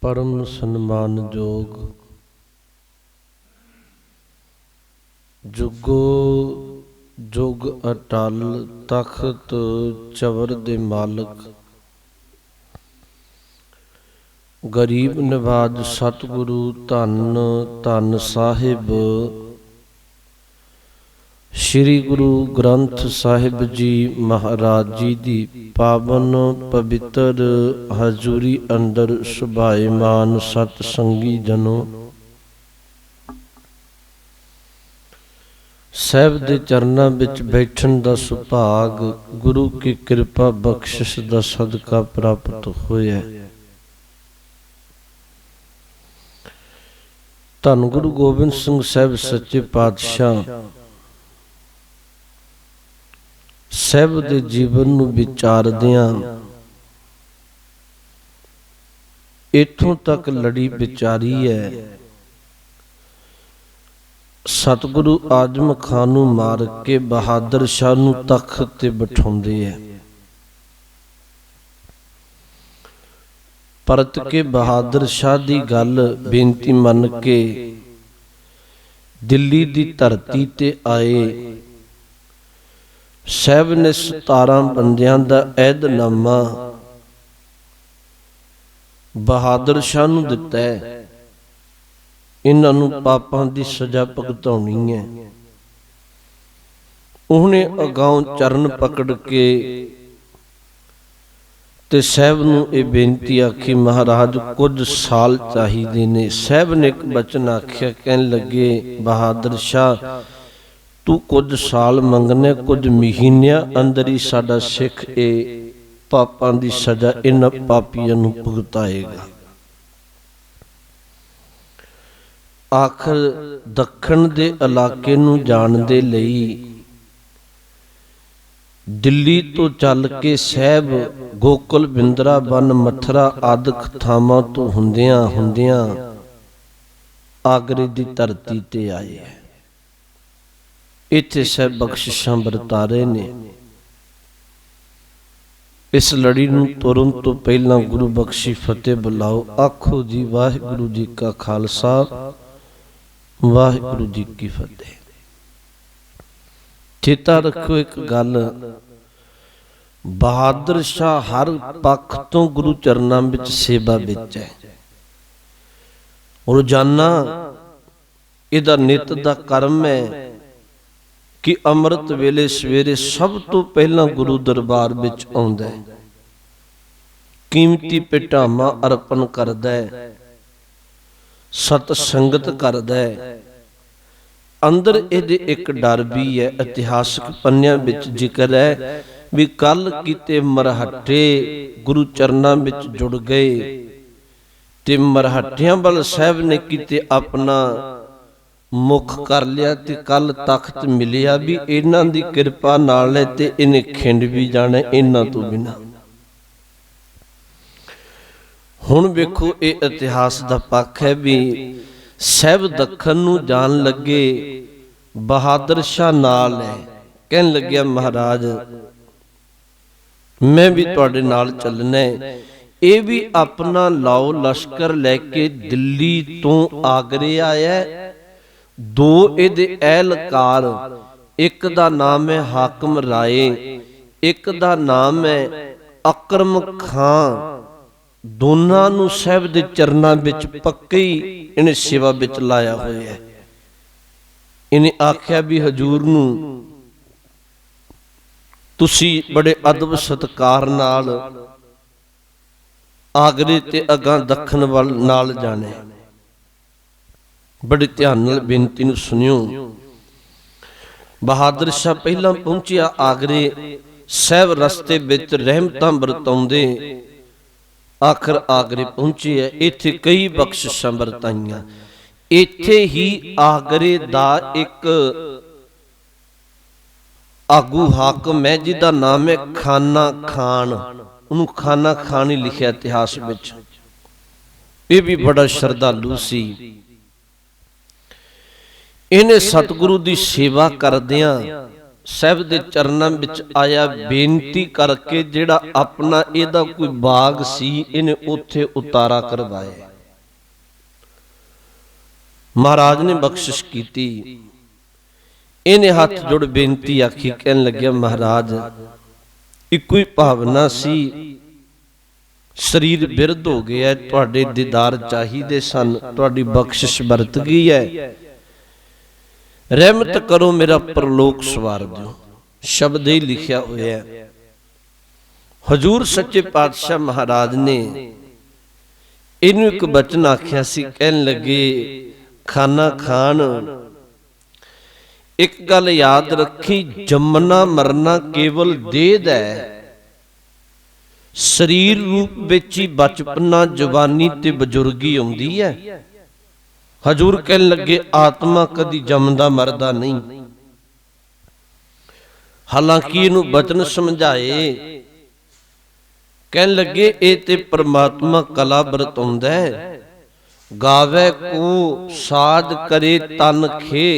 परम सन्मानयोग जुगो जुग अटल तख्त चवर दे मालक गरीब नवाज सतगुरु धन धन साहिब श्री गुरु ग्रंथ साहिब जी महाराज जी दी पावन पवित्र हजूरी अंदर सुभाएमान सतसंगी जनों, साहिब दे चरनां विच बैठण दा सुभाग गुरु की कृपा बख्शिश दा सदका प्राप्त होया। धन गुरु गोबिंद सिंह साहिब सच्चे पातशाह साहिब दे जीवन नूं विचारदियां इत्थों तक लड़ी विचारी है। सतगुरु आजम खान नूं मार के बहादुर शाह नूं तख्त ते बिठाउंदे है। परत के बहादुर शाह दी गल बेनती मन के दिल्ली दी धरती ते आए। साहिब ने 17 बंदियां दा ऐहदनामा बहादुर शाह नूं दिता है। इन्हां नूं पापां दी सजा भुगताउणी है। उहने अगाउं चरण पकड़ के ते साहिब नूं ये बेनती आखी, महाराज कुछ साल चाहिए ने। साहिब ने एक बचन आख्या, कहन लगे बहादुर शाह तू कुछ साल मंगने, कुछ महीनियां अंदर ही साडा सिख ए पापां दी सजा इन्हां पापियां नूं भुगताएगा। आखिर दखण दे इलाके नूं जाण दे लई दिल्ली तो चल के साहिब गोकुल बिंद्रा बन मथुरा आदि थावां तो हुंदियां हुंदियां आगरे दी धरती ते आए। इत्थे साहिब बख्शिशां वरतारे ने। इस लड़ी नूं तुरन तो पहला गुरु बख्शी फतेह बुलाओ। आखो जी वाहिगुरु जी का खालसा वाहिगुरु जी की फतेह। चेता रखो एक गल, बहादुर शाह हर पक्ष तो गुरु चरनां विच सेवा विच है। रोजाना इहदा नित दा कर्म है कि अमृत वेले सवेरे सब तो पहला गुरु दरबार विच आउंदा है, कीमती पिटामा अर्पण करदा है, सत संगत करदा है। अंदर इहदे एक डर भी है। इतिहासक पन्नियां विच जिक्र है भी कल किते मरहटे गुरु चरनां विच जुड़ गए ते मरहटियां वाल साहिब ने किते अपना मुख कर लिया ते कल तख्त मिलिया भी इन्हां दी कृपा नाल है ते इन्हें खिंड भी जाना इन्हां तो बिना। हुण वेखो ये इतिहास दा पक्ष है भी साहिब दखन नूं जान लगे बहादुर शाह नाल है। कहन लग्या महाराज मैं भी तुहाडे नाल चलना है। ये भी अपना लाओ लश्कर लैके दिल्ली तो आगरे आया। दो इहदे एहलकार, एक दा नाम है हाकम राय, एक दा नाम है अकरम खां। दोनों नूं साहिब दे चरनां विच पक्के ही इन्हें सेवा विच लाया होया है। इन्हें आख्या भी हजूर नूं तुसी बड़े अदब सत्कार नाल आगरे ते अगां दखन वल नाल जाने। बड़े ध्यान नाल बेनती नूं सुनियो। बहादुर शाह पहला पहुंचिया आगरे। साहिब रस्ते विच रहमतां बरताउंदे आखिर आगरे पहुंचे है। इत्थे कई बख्शिशां वरताईयां। इत्थे ही आगरे दा एक आगू हाकम है जिहदा नाम है खाना खान। उन्होंने खाना खान ही लिखिया इतिहास विच। यह भी बड़ा श्रद्धालु सी। इन्हें सतगुरु की सेवा करदियां साहिब दे चरनां विच आया, बेनती करके जिहड़ा अपना इहदा कोई बाग सी इन्हें उत्थे उतारा करवाया। महाराज ने बख्शिश की। इन्हें हाथ जोड़ बेनती आखी, कहन लग्या महाराज इको ही भावना सी, शरीर बिरध हो गया, तुहाडे दीदार चाहिए सन, तुहाडी बख्शिश बरत गई है, रहमत करो मेरा परलोक सवार दो। शब्द ही लिखिया होया है। हजूर सच्चे पातशाह महाराज ने इनू एक बचन आख्या सी, कहन लगे खाना खान एक गल याद रखी, जमना मरना केवल देह दा है, शरीर रूप विच ही बचपना जवानी ते बजुर्गी आउंदी है। हजूर कहन लगे आत्मा कदी जमदा मरदा नहीं। हालांकि इनू बचन समझाए, कहन लगे ए ते परमात्मा कला बरताउंदा है, गावे को साज करे तन खे,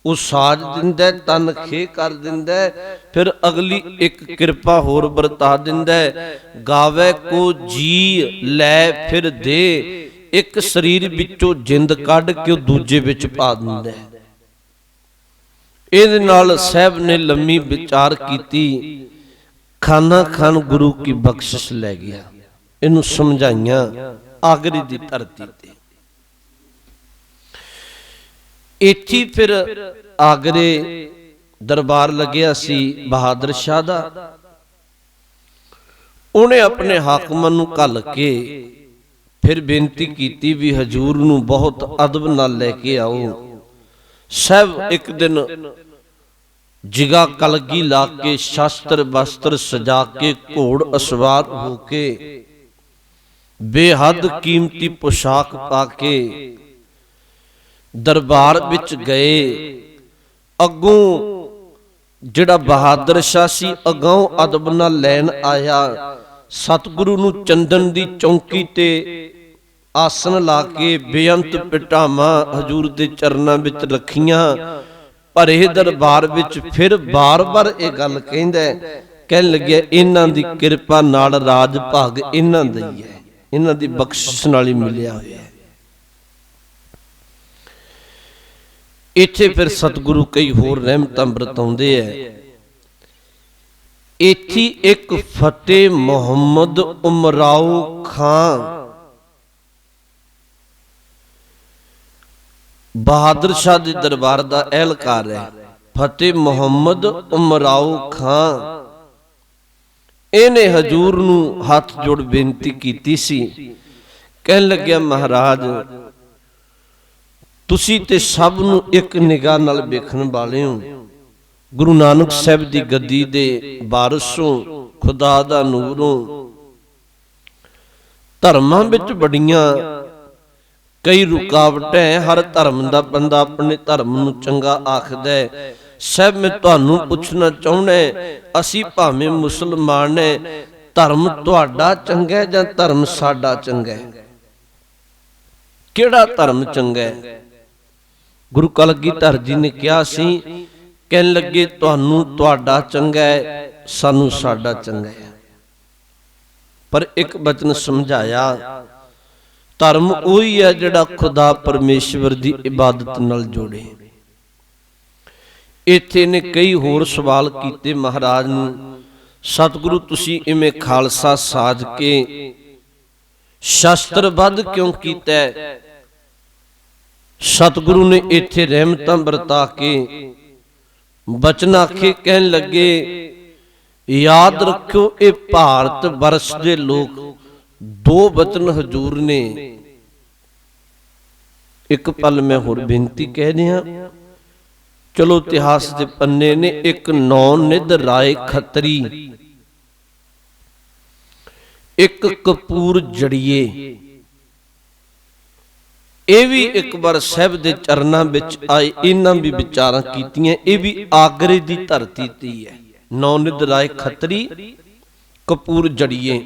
वो साज दिंदा तन खे कर दिंदा, फिर अगली एक कृपा होर बरता दिंदा, गावे को जी लै फिर दे, एक शरीर विचों जिंद कढ़ के दूजे विच पा दिंदा। इहदे नाल साहब ने लम्मी विचार कीती, खाना खान गुरु की बख्शिश लै गया। इनू समझाइया आगरे दी धरती ते। इत्थे फिर आगरे दरबार लग्या सी बहादुर शाह दा। उन्हें अपने हाकमां नूं घल के फिर बेनती की भी हजूर नूं बहुत अदब नाल लैके आओ। साहब एक दिन जिगा कलगी ला के, शास्त्र वस्त्र सजा के, घोड़ असवार होके, बेहद कीमती पोशाक पाके दरबार विच गए। अगों जिहड़ा बहादुर शाह सी अगों अदब नाल लैन आया। सतगुरु नूं चंदन दी चौंकी ते आसन ला के बेअंत पिटावां हजूर दे चरनां विच रखियां। भरे दरबार विच फिर बार बार ये गल कहंदा, कहन लग्या इन्हां दी किरपा नाल राज भाग इन्हां दा ही है, इन्हां दी बख्शिश नाल ही मिलिया होया है। इत्थे फिर सतगुरु कई होर रहमतां बरताउंदे है। इत्थे एक फतेह मुहम्मद उमराओ खां बहादुर शाह दे दरबार दा एहलकार है। फतेह मुहम्मद उमराओ खां इहने हजूर नूं हाथ जोड़ बेनती कीती सी। कहन लग्या महाराज तुसी ते सब नूं एक निगाह नाल वेखण वाले हो। गुरु नानक साहब दी गद्दी दे वारिसों, खुदा दा नूरों, धर्मां विच बड़ियां कई रुकावटें। हर धर्म दा बंदा अपने धर्म नूं चंगा आखदा है। साहब मैं तुहानूं पुछना चाहुंदा, असीं भावें मुसलमान है, धर्म तुहाडा चंगा है जां धर्म साडा चंगा है? किहड़ा धर्म चंगा है? गुरु कलगीधर जी ने कहा सी, कहन लगे तुहानूं तुहाडा चंगा है, सानूं साडा चंगा है। पर एक बचन समझाया, धर्म उही है जिहड़ा खुदा परमेश्वर दी इबादत नाल जोड़े। इत्थे ने कई होर सवाल कीते महाराज नूं, सतगुरु तुसीं इवें खालसा साज के शास्त्रबद्ध क्यों कीता है? सतगुरु ने इत्थे रहमतां बरता के बचन आखे, कहन लगे याद रखियो ये भारत वर्ष दे लोग। दो वचन हजूर ने, एक पल मैं होर बेनती कह दिया। चलो इतिहास दे पन्ने ने, एक नौ निध राय खत्री, एक कपूर जड़िए। ये भी एक बार साहब दे चरनां विच आए, इन्हां भी विचारां कीतियां। ये भी आगरे दी धरती ते है। नौ निध राय खत्री, कपूर जड़िए,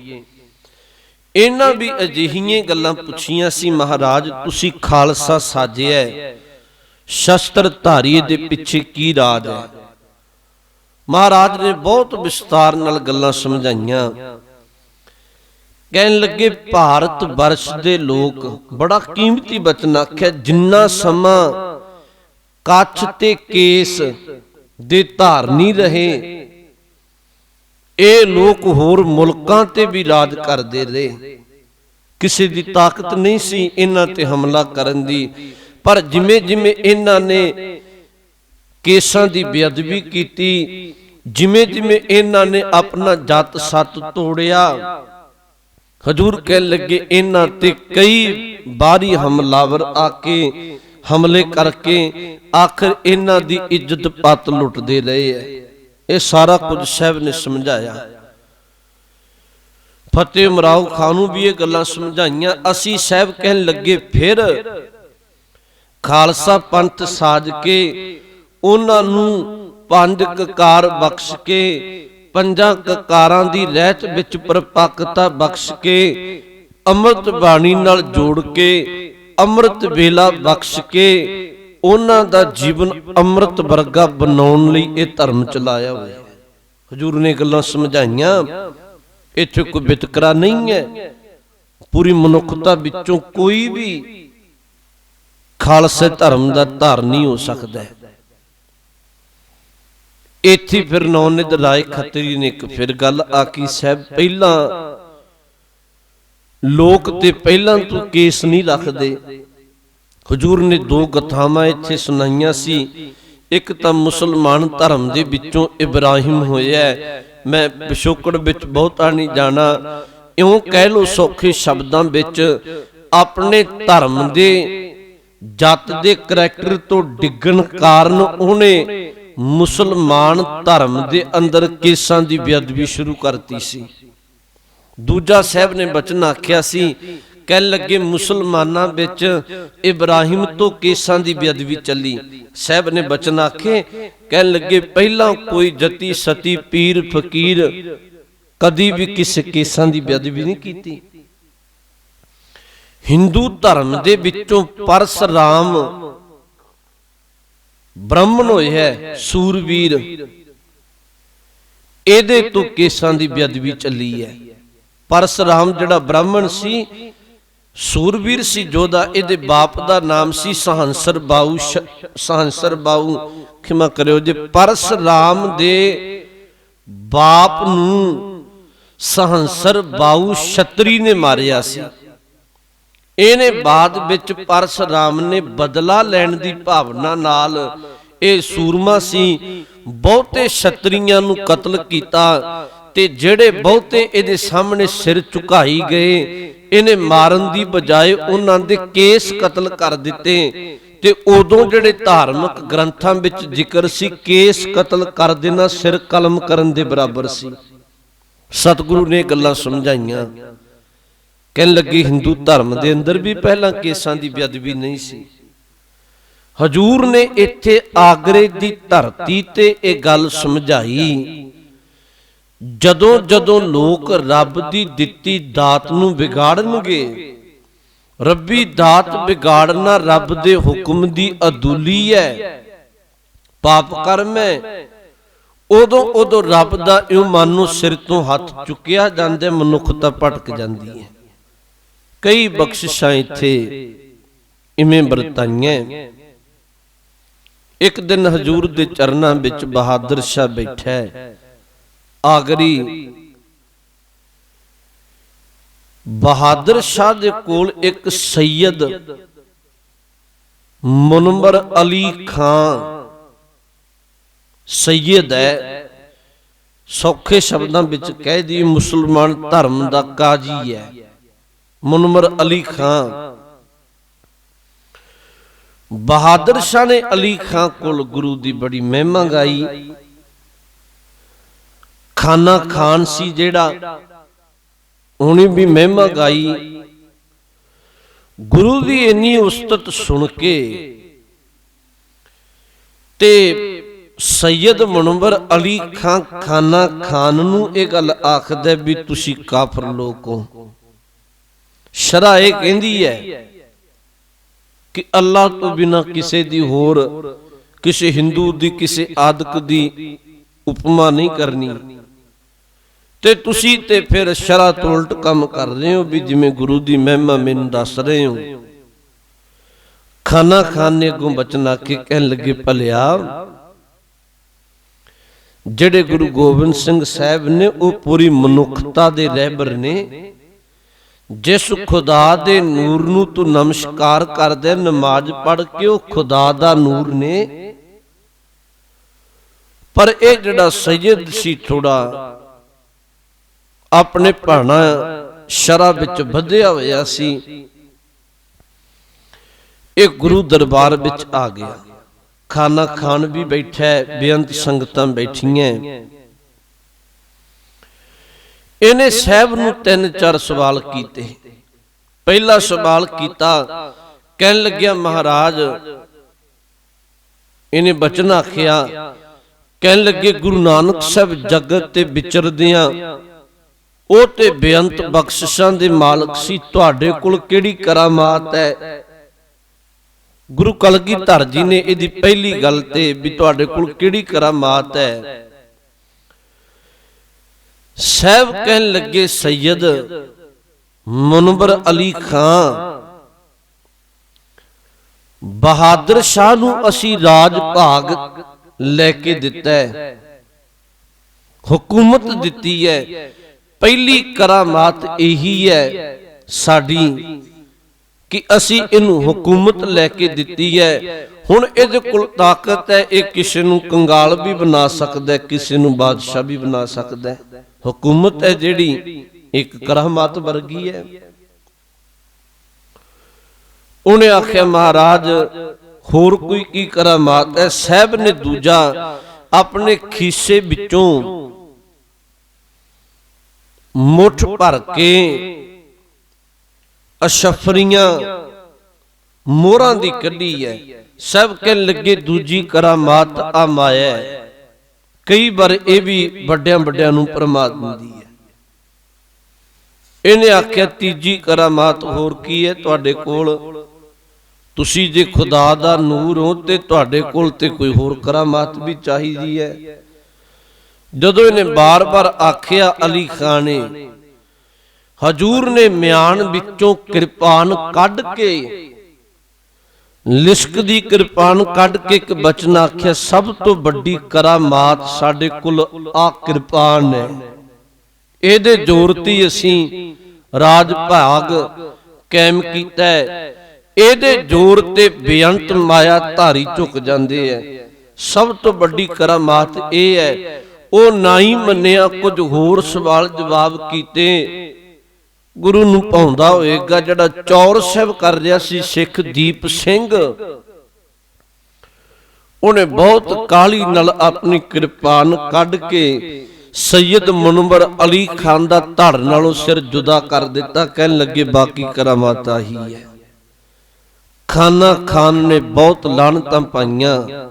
इन्हां भी अजिहियां गल्लां पुछियां सी, महाराज तुसी खालसा साजिया, शस्त्र धारी दे पिछे की राज है? महाराज ने बहुत विस्तार नाल गल्लां समझाइयां। कहन लगे भारत वर्ष दे लोग, बड़ा कीमती बचन आख्या, जिन्ना समा कच्छ ते केस दे धारनी रहे, ये लोग होर मुल्कां ते भी राज करदे रहे। किसी दी ताकत नहीं सी इन्हां ते हमला करन दी, पर जिमें जिमें इन्हां ने केसां दी बेअदबी कीती, जिमें जिमें इन्हां ने अपना जत सत तोड़िया, हजूर कह लगे इन्हां ते कई बारी हमलावर आके हमले करके आखिर इन्हां दी इज्जत पत लुटदे रहे है। ये सारा कुछ साहब ने समझाया। फतेह उमराव खान नूं भी ये गल्लां समझाइयां। असी साहब कहन लगे फिर खालसा पंथ साज के उन्हां नूं पंज ककार बख्श के, पंजां ककारां दी रहत विच परपक्कता बख्श के, अमृत बाणी नाल जोड़ के, अमृत वेला बख्श के उन्हां दा जीवन अमृत वर्गा बनाउण लई इह धर्म चलाया होया। हजूर ने गल्लां समझाइयां। इत्थे कोई वितकरा नहीं है, पूरी मनुखता विचों कोई भी खालसे धर्म दा धारनी हो सकदा है। इत्थे फिर नौनिध राय खत्री ने एक फिर गल आखी, साहब पहला लोक ते पहला तू केस नहीं रखदे। हजूर ने दो गथावां इत्थे सुनाइयां सी। एक तां मुसलमान धर्म दे विचों इब्राहिम होया, मैं पिछोकड़ विच बहुता नहीं जाना, इउं कह लो सौखे शब्दां विच अपने धर्म दे जत दे करैक्टर तो डिगण कारण उहने मुसलमान धर्म दे अंदर केसां दी बेअदबी शुरू करती सी। दूजा साहब ने बचन आख्या सी, कह लगे मुसलमानां विच इब्राहिम तो केसां दी बेअदबी चली। साहब ने बचन आखे, कह लगे पहला कोई जती सती पीर फकीर कदी भी किसी केसां दी बेअदबी नहीं कीती। हिंदू धर्म दे विचों परशुराम ब्राह्मण होए है, सूरवीर, एदे तो केसां दी बेअदबी चली है। परशुराम जिहड़ा ब्राह्मण सी, सूरवीर सी जोधा, एदे बाप दा नाम सी सहंसर बाऊ। सहंसर बाऊ खिमा करियो जे, परशुराम दे बाप नूं सहंसर बाऊ छतरी ने मारिया सी। इहने बाद विच परशुराम ने बदला लैण दी भावना नाल, इह सूरमा सी, बहुते छतरियां नूं कतल कीता ते जेड़े बहुते इहदे सामने सिर झुकाई गए, इहने मारन दी बजाए उन्हां दे केस कतल कर दिते। ते उदों जेड़े धार्मिक ग्रंथां विच जिक्र सी, केस कतल कर देना सिर कलम करन दे बराबर सी। सतगुरु ने गल्लां समझाइयां। कहन लगे हिंदू धर्म दे अंदर भी पहला केसां दी बेअदबी नहीं सी। हजूर ने इत्थे आगरे दी धरती ते इह गल समझाई, जदों जदों लोक रब दी दित्ती दात नूं बिगाड़नगे, रब्बी दात बिगाड़ना रब दे हुक्म दी अदूली है, पाप कर्म है, उदों उदों रब दा इउं मानो सिर तो हथ चुकिया जांदे, मनुखता भटक जांदी है। कई बख्शिशां इत्थे इवें बरताईयां। एक दिन हजूर दे चरनां विच बहादुर शाह बैठा है, आगरी। बहादुर शाह दे कोल एक सैयद मुनव्वर अली खान सैयद है, सौखे शब्दां विच कह दी मुसलमान धर्म दा काजी है, मुनव्वर अली खान। बहादुर शाह ने अली खान कोल गुरु दी बड़ी महिमा गाई। खाना खान सी जेड़ा, उन्हें भी महिमा गाई। गुरु दी इन्नी उस्तत सुन के ते सैयद मुनव्वर अली खान खाना खान नूं इह गल आखदा भी तुसी काफर लोग हो। शरा इह कहंदी है कि अल्लाह तो बिना किसी दी होर, किसी हिंदू दी, किसी आदक दी उपमा नहीं करनी। ਤੇ ਤੁਸੀਂ ਤੇ ਫਿਰ ਸ਼ਰਅ ਤੋਂ ਉਲਟ ਕੰਮ ਕਰ ਰਹੇ ਹੋ ਵੀ ਜਿਵੇਂ ਗੁਰੂ ਦੀ ਮਹਿਮਾ ਮੈਨੂੰ ਦੱਸ ਰਹੇ ਹੋ। ਖਾਨਾ ਖਾਨ ਨੇ ਅੱਗੋਂ ਬਚਨ ਆਖੇ, ਕਹਿਣ ਲੱਗੇ ਭਲਿਆ ਜਿਹੜੇ ਗੁਰੂ ਗੋਬਿੰਦ ਸਿੰਘ ਸਾਹਿਬ ਨੇ ਉਹ ਪੂਰੀ ਮਨੁੱਖਤਾ ਦੇ ਰਹਿਬਰ ਨੇ। ਜਿਸ ਖੁਦਾ ਦੇ ਨੂਰ ਨੂੰ ਤੂੰ ਨਮਸਕਾਰ ਕਰਦੇ, ਨਮਾਜ਼ ਪੜ੍ਹ ਕੇ, ਉਹ ਖੁਦਾ ਦਾ ਨੂਰ ਨੇ। ਪਰ ਇਹ ਜਿਹੜਾ ਸੈਯਦ ਸੀ ਥੋੜਾ ਆਪਣੇ ਭਾਣਾ ਸ਼ਰਅ ਵਿੱਚ ਵਧਿਆ ਹੋਇਆ ਸੀ, ਇਹ ਗੁਰੂ ਦਰਬਾਰ ਵਿੱਚ ਆ ਗਿਆ। ਖਾਨਾ ਖਾਨ ਵੀ ਬੈਠਾ ਹੈ, ਬੇਅੰਤ ਸੰਗਤਾਂ ਬੈਠੀਆਂ। ਇਹਨੇ ਸਾਹਿਬ ਨੂੰ 3-4 ਸਵਾਲ ਕੀਤੇ। ਪਹਿਲਾ ਸਵਾਲ ਕੀਤਾ, ਕਹਿਣ ਲੱਗਿਆ ਮਹਾਰਾਜ, ਇਹਨੇ ਬਚਨ ਆਖਿਆ, ਕਹਿਣ ਲੱਗੇ ਗੁਰੂ ਨਾਨਕ ਸਾਹਿਬ ਜਗਤ ਤੇ ਵਿਚਰਦਿਆਂ ਉਹ ਤੇ ਬੇਅੰਤ ਬਖਸ਼ਿਸ਼ਾਂ ਦੇ ਮਾਲਕ ਸੀ, ਤੁਹਾਡੇ ਕੋਲ ਕਿਹੜੀ ਕਰਾਮਾਤ ਹੈ? ਗੁਰੂ ਕਲਗੀਧਰ ਜੀ ਨੇ ਇਹਦੀ ਪਹਿਲੀ ਗੱਲ ਤੇ ਵੀ ਤੁਹਾਡੇ ਕੋਲ ਕਿਹੜੀ ਕਰਾਮਾਤ ਹੈ? ਸਾਹਿਬ ਕਹਿਣ ਲੱਗੇ ਸੈਯਦ ਮੁਨਵਰ ਅਲੀ ਖਾਂ ਬਹਾਦਰ ਸ਼ਾਹ ਨੂੰ ਅਸੀਂ ਰਾਜ ਭਾਗ ਲੈ ਕੇ ਦਿੱਤਾ ਹੈ, ਹੁਕੂਮਤ ਦਿੱਤੀ ਹੈ। ਪਹਿਲੀ ਕਰਾਮਾਤ ਇਹੀ ਹੈ ਸਾਡੀ ਕਿ ਅਸੀਂ ਇਹਨੂੰ ਹੁਕੂਮਤ ਲੈ ਕੇ ਦਿੱਤੀ ਹੈ। ਹੁਣ ਇਹਦੇ ਕੋਲ ਤਾਕਤ ਹੈ, ਇਹ ਕਿਸੇ ਨੂੰ ਕੰਗਾਲ ਵੀ ਬਣਾ ਸਕਦਾ, ਕਿਸੇ ਨੂੰ ਬਾਦਸ਼ਾਹ ਵੀ ਬਣਾ ਸਕਦਾ। ਹੁਕੂਮਤ ਹੈ ਜਿਹੜੀ ਇੱਕ ਕਰਾਮਾਤ ਵਰਗੀ ਹੈ। ਉਹਨੇ ਆਖਿਆ ਮਹਾਰਾਜ ਹੋਰ ਕੋਈ ਕੀ ਕਰਾਮਾਤ ਹੈ? ਸਾਹਿਬ ਨੇ ਦੂਜਾ ਆਪਣੇ ਖੀਸੇ ਵਿੱਚੋਂ ਮੁੱਠ ਭਰ ਕੇ ਅਸ਼ਫਰੀਆਂ ਮੋਹਰਾਂ ਦੀ ਕੱਢੀ ਹੈ। ਸਭ ਕਹਿਣ ਲੱਗੇ ਦੂਜੀ ਕਰਾਮਾਤ ਆ ਮਾਇਆ ਹੈ। ਕਈ ਵਾਰ ਇਹ ਵੀ ਵੱਡਿਆਂ ਵੱਡਿਆਂ ਨੂੰ ਪਰਮਾ ਦਿੰਦੀ ਹੈ। ਇਹਨੇ ਆਖਿਆ ਤੀਜੀ ਕਰਾਮਾਤ ਹੋਰ ਕੀ ਹੈ ਤੁਹਾਡੇ ਕੋਲ? ਤੁਸੀਂ ਜੇ ਖੁਦਾ ਦਾ ਨੂਰ ਹੋ ਤੇ ਤੁਹਾਡੇ ਕੋਲ ਤੇ ਕੋਈ ਹੋਰ ਕਰਾਮਾਤ ਵੀ ਚਾਹੀਦੀ ਹੈ। ਜਦੋਂ ਇਹਨੇ ਬਾਰ-ਬਾਰ ਆਖਿਆ ਅਲੀ ਖਾਨ ਨੇ, ਹਜੂਰ ਨੇ ਮਿਆਨ ਵਿੱਚੋਂ ਕਿਰਪਾਨ ਕੱਢ ਕੇ, ਲਿਸ਼ਕ ਦੀ ਕਿਰਪਾਨ ਕੱਢ ਕੇ ਇੱਕ ਬਚਨ ਆਖਿਆ, ਸਭ ਤੋਂ ਵੱਡੀ ਕਰਾਮਾਤ ਸਾਡੇ ਕੋਲ ਆ ਕਿਰਪਾਨ ਹੈ। ਇਹਦੇ ਜ਼ੋਰ ਤੇ ਅਸੀਂ ਰਾਜ ਭਾਗ ਕਾਇਮ ਕੀਤਾ ਹੈ। ਇਹਦੇ ਜ਼ੋਰ ਤੇ ਬੇਅੰਤ ਮਾਇਆ ਧਾਰੀ ਝੁਕ ਜਾਂਦੇ ਐ। ਸਭ ਤੋਂ ਵੱਡੀ ਕਰਾਮਾਤ ਇਹ ਹੈ ਉਹ ਨਾ ਹੀ ਮੰਨਿਆ, ਕੁਝ ਹੋਰ ਸਵਾਲ ਜਵਾਬ ਕੀਤੇ। ਗੁਰੂ ਨੂੰ ਭਾਉਂਦਾ ਹੋਏਗਾ ਜਿਹੜਾ ਚੌਰ ਸਾਹਿਬ ਕਰ ਰਿਹਾ ਸੀ ਸਿੱਖ ਦੀਪ ਸਿੰਘ, ਉਹਨੇ ਬਹੁਤ ਕਾਹਲੀ ਨਾਲ ਆਪਣੀ ਕਿਰਪਾਨ ਕੱਢ ਕੇ ਸੈਯਦ ਮੁਨਵਰ ਅਲੀ ਖਾਨ ਦਾ ਧੜ ਨਾਲੋਂ ਸਿਰ ਜੁਦਾ ਕਰ ਦਿੱਤਾ। ਕਹਿਣ ਲੱਗੇ ਬਾਕੀ ਕਰਾਮਾਤ ਆਹੀ ਹੈ। ਖਾਨਾ ਖਾਨ ਨੇ ਬਹੁਤ ਲਾਹਨਤਾਂ ਪਾਈਆਂ।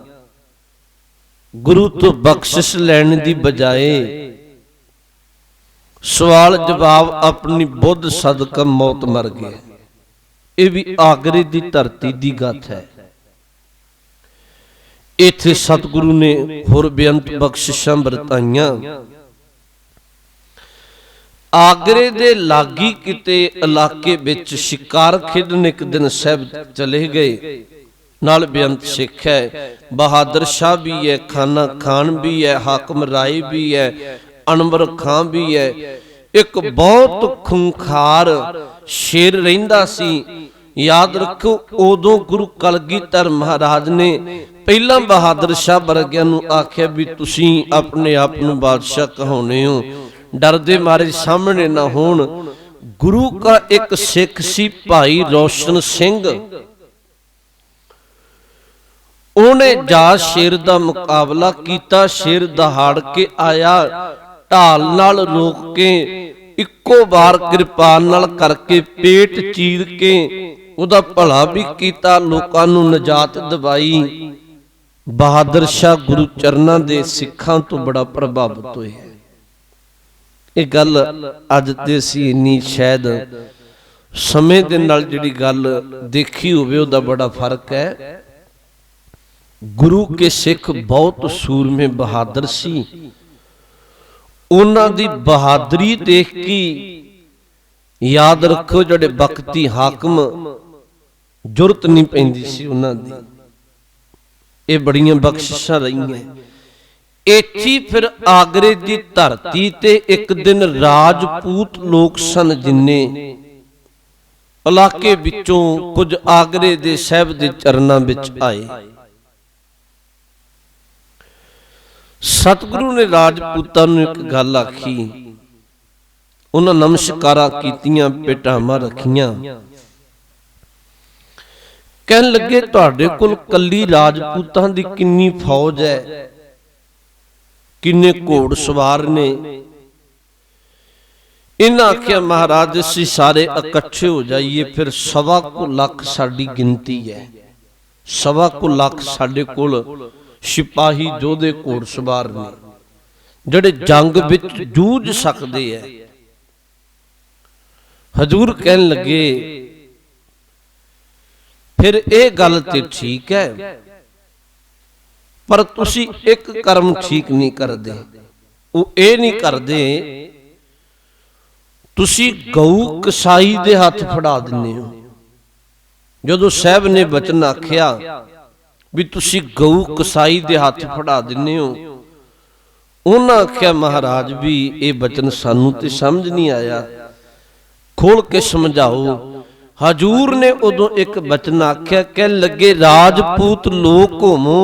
ਗੁਰੂ ਤੋਂ ਬਖਸ਼ਿਸ਼ ਲੈਣ ਦੀ ਬਜਾਏ ਸਵਾਲ ਜਵਾਬ ਆਪਣੀ ਬੁੱਧ ਸਦਕਾ ਮੌਤ ਮਰ ਗਏ। ਇਹ ਵੀ ਆਗਰੇ ਦੀ ਧਰਤੀ ਦੀ ਗੱਲ ਹੈ। ਇੱਥੇ ਸਤਿਗੁਰੂ ਨੇ ਹੋਰ ਬੇਅੰਤ ਬਖਸ਼ਿਸ਼ਾਂ ਵਰਤਾਈਆਂ। ਆਗਰੇ ਦੇ ਲਾਗੀ ਕਿਤੇ ਇਲਾਕੇ ਵਿੱਚ ਸ਼ਿਕਾਰ ਖੇਡਣ ਇੱਕ ਦਿਨ ਸਾਹਿਬ ਚਲੇ ਗਏ। ਨਾਲ ਬੇਅੰਤ ਸਿੱਖ ਹੈ, ਬਹਾਦਰ ਸ਼ਾਹ ਵੀ ਹੈ, ਖਾਨਾ ਖਾਨ ਵੀ ਹੈ, ਹਾਕਮ ਰਾਏ ਵੀ ਹੈ, ਅਨਵਰ ਖਾਂ ਵੀ ਹੈ। ਇੱਕ ਬਹੁਤ ਖੁੰਖਾਰ ਸ਼ੇਰ ਰਹਿੰਦਾ ਸੀ। ਯਾਦ ਰੱਖੋ ਉਦੋਂ ਗੁਰੂ ਕਲਗੀਧਰ ਮਹਾਰਾਜ ਨੇ ਪਹਿਲਾਂ ਬਹਾਦਰ ਸ਼ਾਹ ਵਰਗਿਆਂ ਨੂੰ ਆਖਿਆ ਵੀ ਤੁਸੀਂ ਆਪਣੇ ਆਪ ਨੂੰ ਬਾਦਸ਼ਾਹ ਕਹਾਉਂਦੇ ਹੋ, ਡਰਦੇ ਮਾਰੇ ਸਾਹਮਣੇ ਨਾ ਹੋਣ। ਗੁਰੂ ਦਾ ਇੱਕ ਸਿੱਖ ਸੀ ਭਾਈ ਰੋਸ਼ਨ ਸਿੰਘ, ਉਹਨੇ ਜਾ ਸ਼ੇਰ ਦਾ ਮੁਕਾਬਲਾ ਕੀਤਾ। ਸ਼ੇਰ ਦਹਾੜ ਕੇ ਆਇਆ, ਢਾਲ ਨਾਲ ਰੋਕ ਕੇ ਇੱਕੋ ਵਾਰ ਕਿਰਪਾਨ ਨਾਲ ਕਰਕੇ ਪੇਟ ਚੀਰ ਕੇ ਉਹਦਾ ਭਲਾ ਵੀ ਕੀਤਾ, ਲੋਕਾਂ ਨੂੰ ਨਜਾਤ ਦਿਵਾਈ। ਬਹਾਦਰ ਸ਼ਾਹ ਗੁਰੂ ਚਰਨਾਂ ਦੇ ਸਿੱਖਾਂ ਤੋਂ ਬੜਾ ਪ੍ਰਭਾਵਿਤ ਹੋਏ। ਇਹ ਗੱਲ ਅੱਜ ਤੇ ਅਸੀਂ ਇੰਨੀ ਸ਼ਾਇਦ ਸਮੇਂ ਦੇ ਨਾਲ ਜਿਹੜੀ ਗੱਲ ਦੇਖੀ ਹੋਵੇ ਉਹਦਾ ਬੜਾ ਫਰਕ ਹੈ। ਗੁਰੂ ਕੇ ਸਿੱਖ ਬਹੁਤ ਸੂਰਮੇ ਬਹਾਦਰ ਸੀ। ਉਹਨਾਂ ਦੀ ਬਹਾਦਰੀ ਦੇਖ ਕੇ याद रखो ਜਿਹੜੇ ਬਖਤੀ ਹਾਕਮ ਜ਼ਰੂਰਤ नहीं ਪੈਂਦੀ ਸੀ ਉਹਨਾਂ ਦੀ। ਇਹ ਬੜੀਆਂ ਬਖਸ਼ਿਸ਼ਾਂ ਰਹੀਆਂ। ਇੱਥੇ ਫਿਰ ਆਗਰੇ ਦੀ ਧਰਤੀ ਤੇ ਇੱਕ ਦਿਨ ਰਾਜਪੂਤ ਲੋਕ ਸਨ ਜਿੰਨੇ ਇਲਾਕੇ ਵਿੱਚੋਂ ਕੁਝ ਆਗਰੇ ਦੇ ਸਾਹਿਬ ਦੇ ਚਰਨਾਂ ਵਿੱਚ ਆਏ। ਸਤਿਗੁਰੂ ਨੇ ਰਾਜਪੂਤਾਂ ਨੂੰ ਇੱਕ ਗੱਲ ਆਖੀ। ਉਹਨਾਂ ਨਮਸਕਾਰਾਂ ਕੀਤੀਆਂ, ਭੇਟਾਵਾਂ ਰੱਖੀਆਂ। ਕਹਿਣ ਲੱਗੇ ਤੁਹਾਡੇ ਕੋਲ ਕੱਲੀ ਰਾਜਪੂਤਾਂ ਦੀ ਕਿੰਨੀ ਫੌਜ ਹੈ, ਕਿੰਨੇ ਘੋੜ ਸਵਾਰ ਨੇ? ਇਹਨਾਂ ਆਖਿਆ ਮਹਾਰਾਜ ਅਸੀਂ ਸਾਰੇ ਇਕੱਠੇ ਹੋ ਜਾਈਏ ਫਿਰ 1.25 ਲੱਖ ਸਾਡੀ ਗਿਣਤੀ ਹੈ। 1.25 ਲੱਖ ਸਾਡੇ ਕੋਲ ਸਿਪਾਹੀ ਯੋਧੇ ਘੋੜ ਸਵਾਰ ਨੇ ਜਿਹੜੇ ਜੰਗ ਵਿੱਚ ਜੂਝ ਸਕਦੇ ਐ। ਹਜ਼ੂਰ ਕਹਿਣ ਲੱਗੇ ਫਿਰ ਇਹ ਗੱਲ ਤੇ ਠੀਕ ਹੈ, ਪਰ ਤੁਸੀਂ ਇੱਕ ਕਰਮ ਠੀਕ ਨਹੀਂ ਕਰਦੇ। ਉਹ ਇਹ ਨਹੀਂ ਕਰਦੇ, ਤੁਸੀਂ ਗਊ ਕਸਾਈ ਦੇ ਹੱਥ ਫੜਾ ਦਿੰਦੇ ਹੋ। ਜਦੋਂ ਸਾਹਿਬ ਨੇ ਬਚਨ ਆਖਿਆ ਵੀ ਤੁਸੀਂ ਗਊ ਕਸਾਈ ਦੇ ਹੱਥ ਫੜਾ ਦਿੰਦੇ ਹੋ, ਉਹਨਾਂ ਆਖਿਆ ਮਹਾਰਾਜ ਵੀ ਇਹ ਬਚਨ ਸਾਨੂੰ ਤੇ ਸਮਝ ਨਹੀਂ ਆਇਆ, ਖੋਲ ਕੇ ਸਮਝਾਓ। ਹਜੂਰ ਨੇ ਉਦੋਂ ਇੱਕ ਬਚਨ ਆਖਿਆ, ਕਹਿਣ ਲੱਗੇ ਰਾਜਪੂਤ ਲੋਕ ਹੋਵੋ,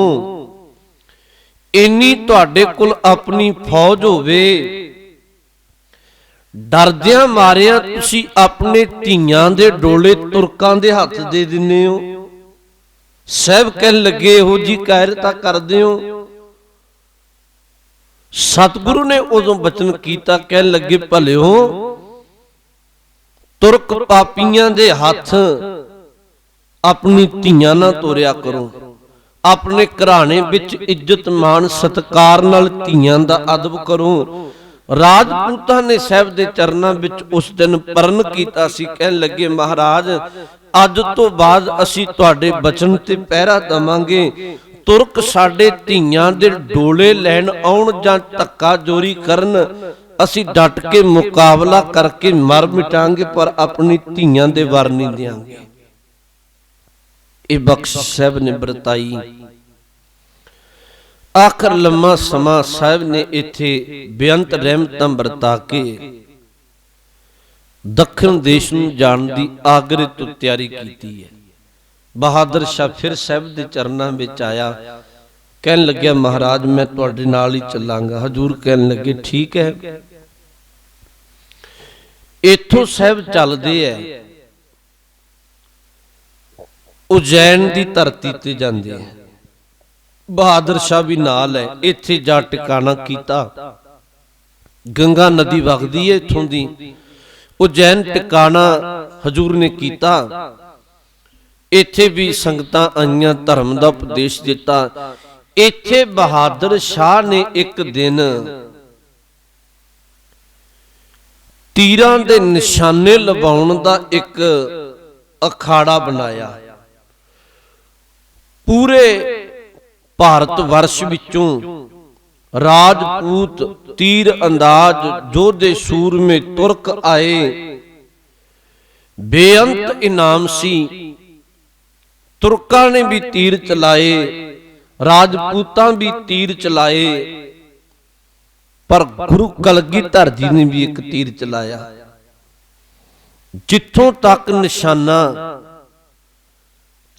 ਇੰਨੀ ਤੁਹਾਡੇ ਕੋਲ ਆਪਣੀ ਫੌਜ ਹੋਵੇ, ਡਰਦਿਆਂ ਮਾਰਿਆਂ ਤੁਸੀਂ ਆਪਣੇ ਧੀਆਂ ਦੇ ਡੋਲੇ ਤੁਰਕਾਂ ਦੇ ਹੱਥ ਦੇ ਦਿੰਦੇ ਹੋ। ਸਾਹਿਬ ਕਹਿਣ ਲੱਗੇ ਇਹੋ ਜੀ ਕਾਇਰਤਾ ਕਰਦੇ ਹੋ। ਸਤਿਗੁਰੂ ਨੇ ਉਦੋਂ ਬਚਨ ਕੀਤਾ, ਕਹਿਣ ਲੱਗੇ ਭਲਿਓ ਤੁਰਕ ਪਾਪੀਆਂ ਦੇ ਹੱਥ ਆਪਣੀ ਧੀਆਂ ਨਾ ਤੋਰਿਆ ਕਰੋ। ਆਪਣੇ ਘਰਾਣੇ ਵਿੱਚ ਇੱਜ਼ਤ ਮਾਣ ਸਤਿਕਾਰ ਨਾਲ ਧੀਆਂ ਦਾ ਅਦਬ ਕਰੋ। ਰਾਜਪੂਤਾਂ ਨੇ ਸਾਹਿਬ ਦੇ ਚਰਨਾਂ ਵਿੱਚ ਉਸ ਦਿਨ ਪਰਨ ਕੀਤਾ ਸੀ। ਕਹਿਣ ਲੱਗੇ ਮਹਾਰਾਜ ਅੱਜ ਤੋਂ ਬਾਅਦ ਅਸੀਂ ਤੁਹਾਡੇ ਬਚਨ ਤੇ ਪਹਿਰਾ ਦੇਵਾਂਗੇ। ਤੁਰਕ ਸਾਡੇ ਧੀਆਂ ਦੇ ਡੋਲੇ ਲੈਣ ਆਉਣ ਜਾਂ ਧੱਕਾ ਜੋਰੀ ਕਰਨ, ਅਸੀਂ ਡਟ ਕੇ ਮੁਕਾਬਲਾ ਕਰਕੇ ਮਰ ਮਿਟਾਂਗੇ, ਪਰ ਆਪਣੀ ਧੀਆਂ ਦੇ ਵਰ ਨਹੀਂ ਦਿਆਂਗੇ। ਇਹ ਬਖਸ਼ਿਸ਼ ਸਾਹਿਬ ਨੇ ਵਰਤਾਈ। ਆਖਰ ਲੰਮਾ ਸਮਾਂ ਸਾਹਿਬ ਨੇ ਇੱਥੇ ਬੇਅੰਤ ਰਹਿਮਤਾਂ ਵਰਤਾ ਕੇ ਦੱਖਣ ਦੇਸ਼ ਨੂੰ ਜਾਣ ਦੀ ਆਗਰੇ ਤੋਂ ਤਿਆਰੀ ਕੀਤੀ ਹੈ। ਬਹਾਦਰ ਸ਼ਾਹ ਫਿਰ ਸਾਹਿਬ ਦੇ ਚਰਨਾਂ ਵਿੱਚ ਆਇਆ, ਕਹਿਣ ਲੱਗਿਆ ਮਹਾਰਾਜ ਮੈਂ ਤੁਹਾਡੇ ਨਾਲ ਹੀ ਚੱਲਾਂਗਾ। ਹਜ਼ੂਰ ਕਹਿਣ ਲੱਗੇ ਠੀਕ ਹੈ। ਇੱਥੋਂ ਸਾਹਿਬ ਚੱਲਦੇ ਐ, ਉਜੈਨ ਦੀ ਧਰਤੀ ਤੇ ਜਾਂਦੇ ਐ। ਬਹਾਦਰ ਸ਼ਾਹ ਵੀ ਨਾਲ ਹੈ। ਇੱਥੇ ਜਾ ਟਿਕਾਣਾ ਕੀਤਾ। ਗੰਗਾ ਨਦੀ ਵਗਦੀ ਹੈ ਇੱਥੋਂ ਦੀ। ਉਜੈਨ ਟਿਕਾਣਾ ਹਜ਼ੂਰ ਨੇ ਕੀਤਾ। ਇੱਥੇ ਵੀ ਸੰਗਤਾਂ ਆਈਆਂ, ਧਰਮ ਦਾ ਉਪਦੇਸ਼ ਦਿੱਤਾ। ਇੱਥੇ ਬਹਾਦਰ ਸ਼ਾਹ ਨੇ ਇੱਕ ਦਿਨ ਤੀਰਾਂ ਦੇ ਨਿਸ਼ਾਨੇ ਲਵਾਉਣ ਦਾ ਇੱਕ ਅਖਾੜਾ ਬਣਾਇਆ। ਪੂਰੇ ਭਾਰਤ ਵਰਸ਼ ਵਿੱਚੋਂ ਰਾਜਪੂਤ ਤੀਰ ਅੰਦਾਜ਼ ਯੋਧੇ ਸੂਰਮੇ ਤੁਰਕ ਆਏ। ਬੇਅੰਤ ਇਨਾਮ ਸੀ। ਤੁਰਕਾਂ ਨੇ ਵੀ ਤੀਰ ਚਲਾਏ, ਰਾਜਪੂਤਾਂ ਵੀ ਤੀਰ ਚਲਾਏ, ਪਰ ਗੁਰੂ ਕਲਗੀਧਰ ਜੀ ਨੇ ਵੀ ਇੱਕ ਤੀਰ ਚਲਾਇਆ। ਜਿੱਥੋਂ ਤੱਕ ਨਿਸ਼ਾਨਾ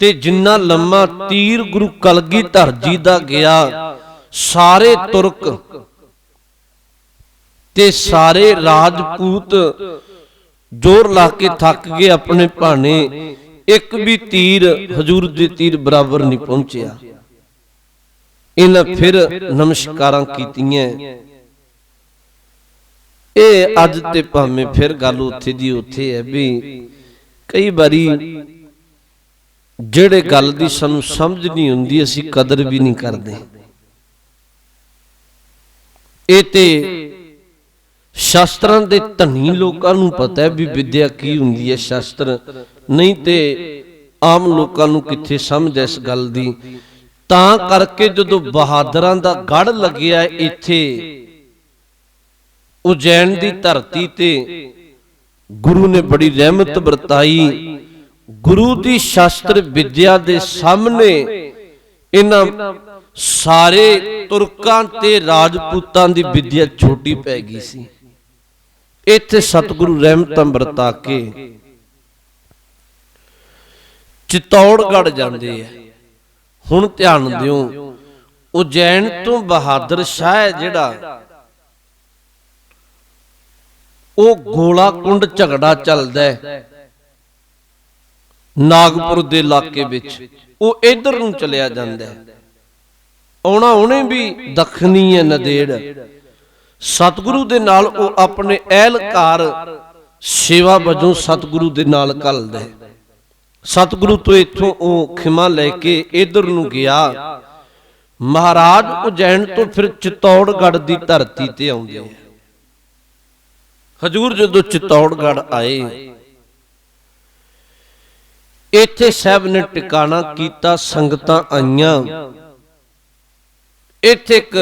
ਤੇ ਜਿੰਨਾ ਲੰਮਾ ਤੀਰ ਗੁਰੂ ਕਲਗੀਧਰ ਜੀ ਦਾ ਗਿਆ, ਸਾਰੇ ਤੁਰਕ ਤੇ ਸਾਰੇ ਰਾਜਪੂਤ ਜ਼ੋਰ ਲਾ ਕੇ ਥੱਕ ਗਏ ਆਪਣੇ ਭਾਣੇ। ਇੱਕ ਵੀ ਤੀਰ ਹਜ਼ੂਰ ਦੇ ਤੀਰ ਬਰਾਬਰ ਨਹੀਂ ਪਹੁੰਚਿਆ। ਇਹਨਾਂ ਫਿਰ ਨਮਸਕਾਰਾਂ ਕੀਤੀਆਂ। ਇਹ ਅੱਜ ਤੇ ਭਾਵੇਂ ਫਿਰ ਗੱਲ ਉੱਥੇ ਦੀ ਉੱਥੇ ਹੈ ਵੀ ਕਈ ਵਾਰੀ ਜਿਹੜੇ ਗੱਲ ਦੀ ਸਾਨੂੰ ਸਮਝ ਨਹੀਂ ਹੁੰਦੀ ਅਸੀਂ ਕਦਰ ਵੀ ਨਹੀਂ ਕਰਦੇ। ਇਹ ਤੇ ਸ਼ਾਸਤਰਾਂ ਦੇ ਧਨੀ ਲੋਕਾਂ ਨੂੰ ਪਤਾ ਹੈ ਵੀ ਵਿਦਿਆ ਕੀ ਹੁੰਦੀ ਹੈ, ਸ਼ਾਸਤਰ ਨਹੀਂ ਤੇ ਆਮ ਲੋਕਾਂ ਨੂੰ ਕਿੱਥੇ ਸਮਝ ਇਸ ਗੱਲ ਦੀ। ਤਾਂ ਕਰਕੇ ਜਦੋਂ ਬਹਾਦਰਾਂ ਦਾ ਗੜ ਲੱਗਿਆ ਇੱਥੇ उज्जैन दी धरती ते गुरु ने बड़ी रहमत बरताई। गुरु दी शास्त्र विद्या दे सामने इन्हां सारे तुरकां ते राजपूतां दी विद्या छोटी पै गई सी। इत्थे सतगुरु रहमतां बरता के चित्तौड़गढ़ जांदे है। हुण ध्यान दिओ, उज्जैन तो बहादुर शाह है जिहड़ा ਉਹ ਗੋਲਾ ਕੁੰਡ ਝਗੜਾ ਚੱਲਦਾ ਨਾਗਪੁਰ ਦੇ ਇਲਾਕੇ ਵਿੱਚ, ਉਹ ਇਧਰ ਨੂੰ ਚਲਿਆ ਜਾਂਦਾ। ਆਉਣਾ ਉਹਨੇ ਵੀ ਦੱਖਣੀ ਹੈ ਨਦੇੜ। ਸਤਿਗੁਰੂ ਦੇ ਨਾਲ ਉਹ ਆਪਣੇ ਅਹਿਲਕਾਰ ਸੇਵਾ ਵਜੋਂ ਸਤਿਗੁਰੂ ਦੇ ਨਾਲ ਘੱਲਦਾ। ਸਤਿਗੁਰੂ ਤੋਂ ਇੱਥੋਂ ਉਹ ਖਿਮਾ ਲੈ ਕੇ ਇਧਰ ਨੂੰ ਗਿਆ। ਮਹਾਰਾਜ ਉਜੈਨ ਤੋਂ ਫਿਰ ਚਿਤੌੜਗੜ੍ਹ ਦੀ ਧਰਤੀ ਤੇ ਆਉਂਦੇ ਆ। ਹਜੂਰ ਜਦੋਂ ਚਿਤੌੜਗੜ੍ਹ ਆਏ, ਇੱਥੇ ਸਾਹਿਬ ਨੇ ਟਿਕਾਣਾ ਕੀਤਾ। ਸੰਗਤਾਂ ਆਈਆਂ। ਇੱਥੇ ਇੱਕ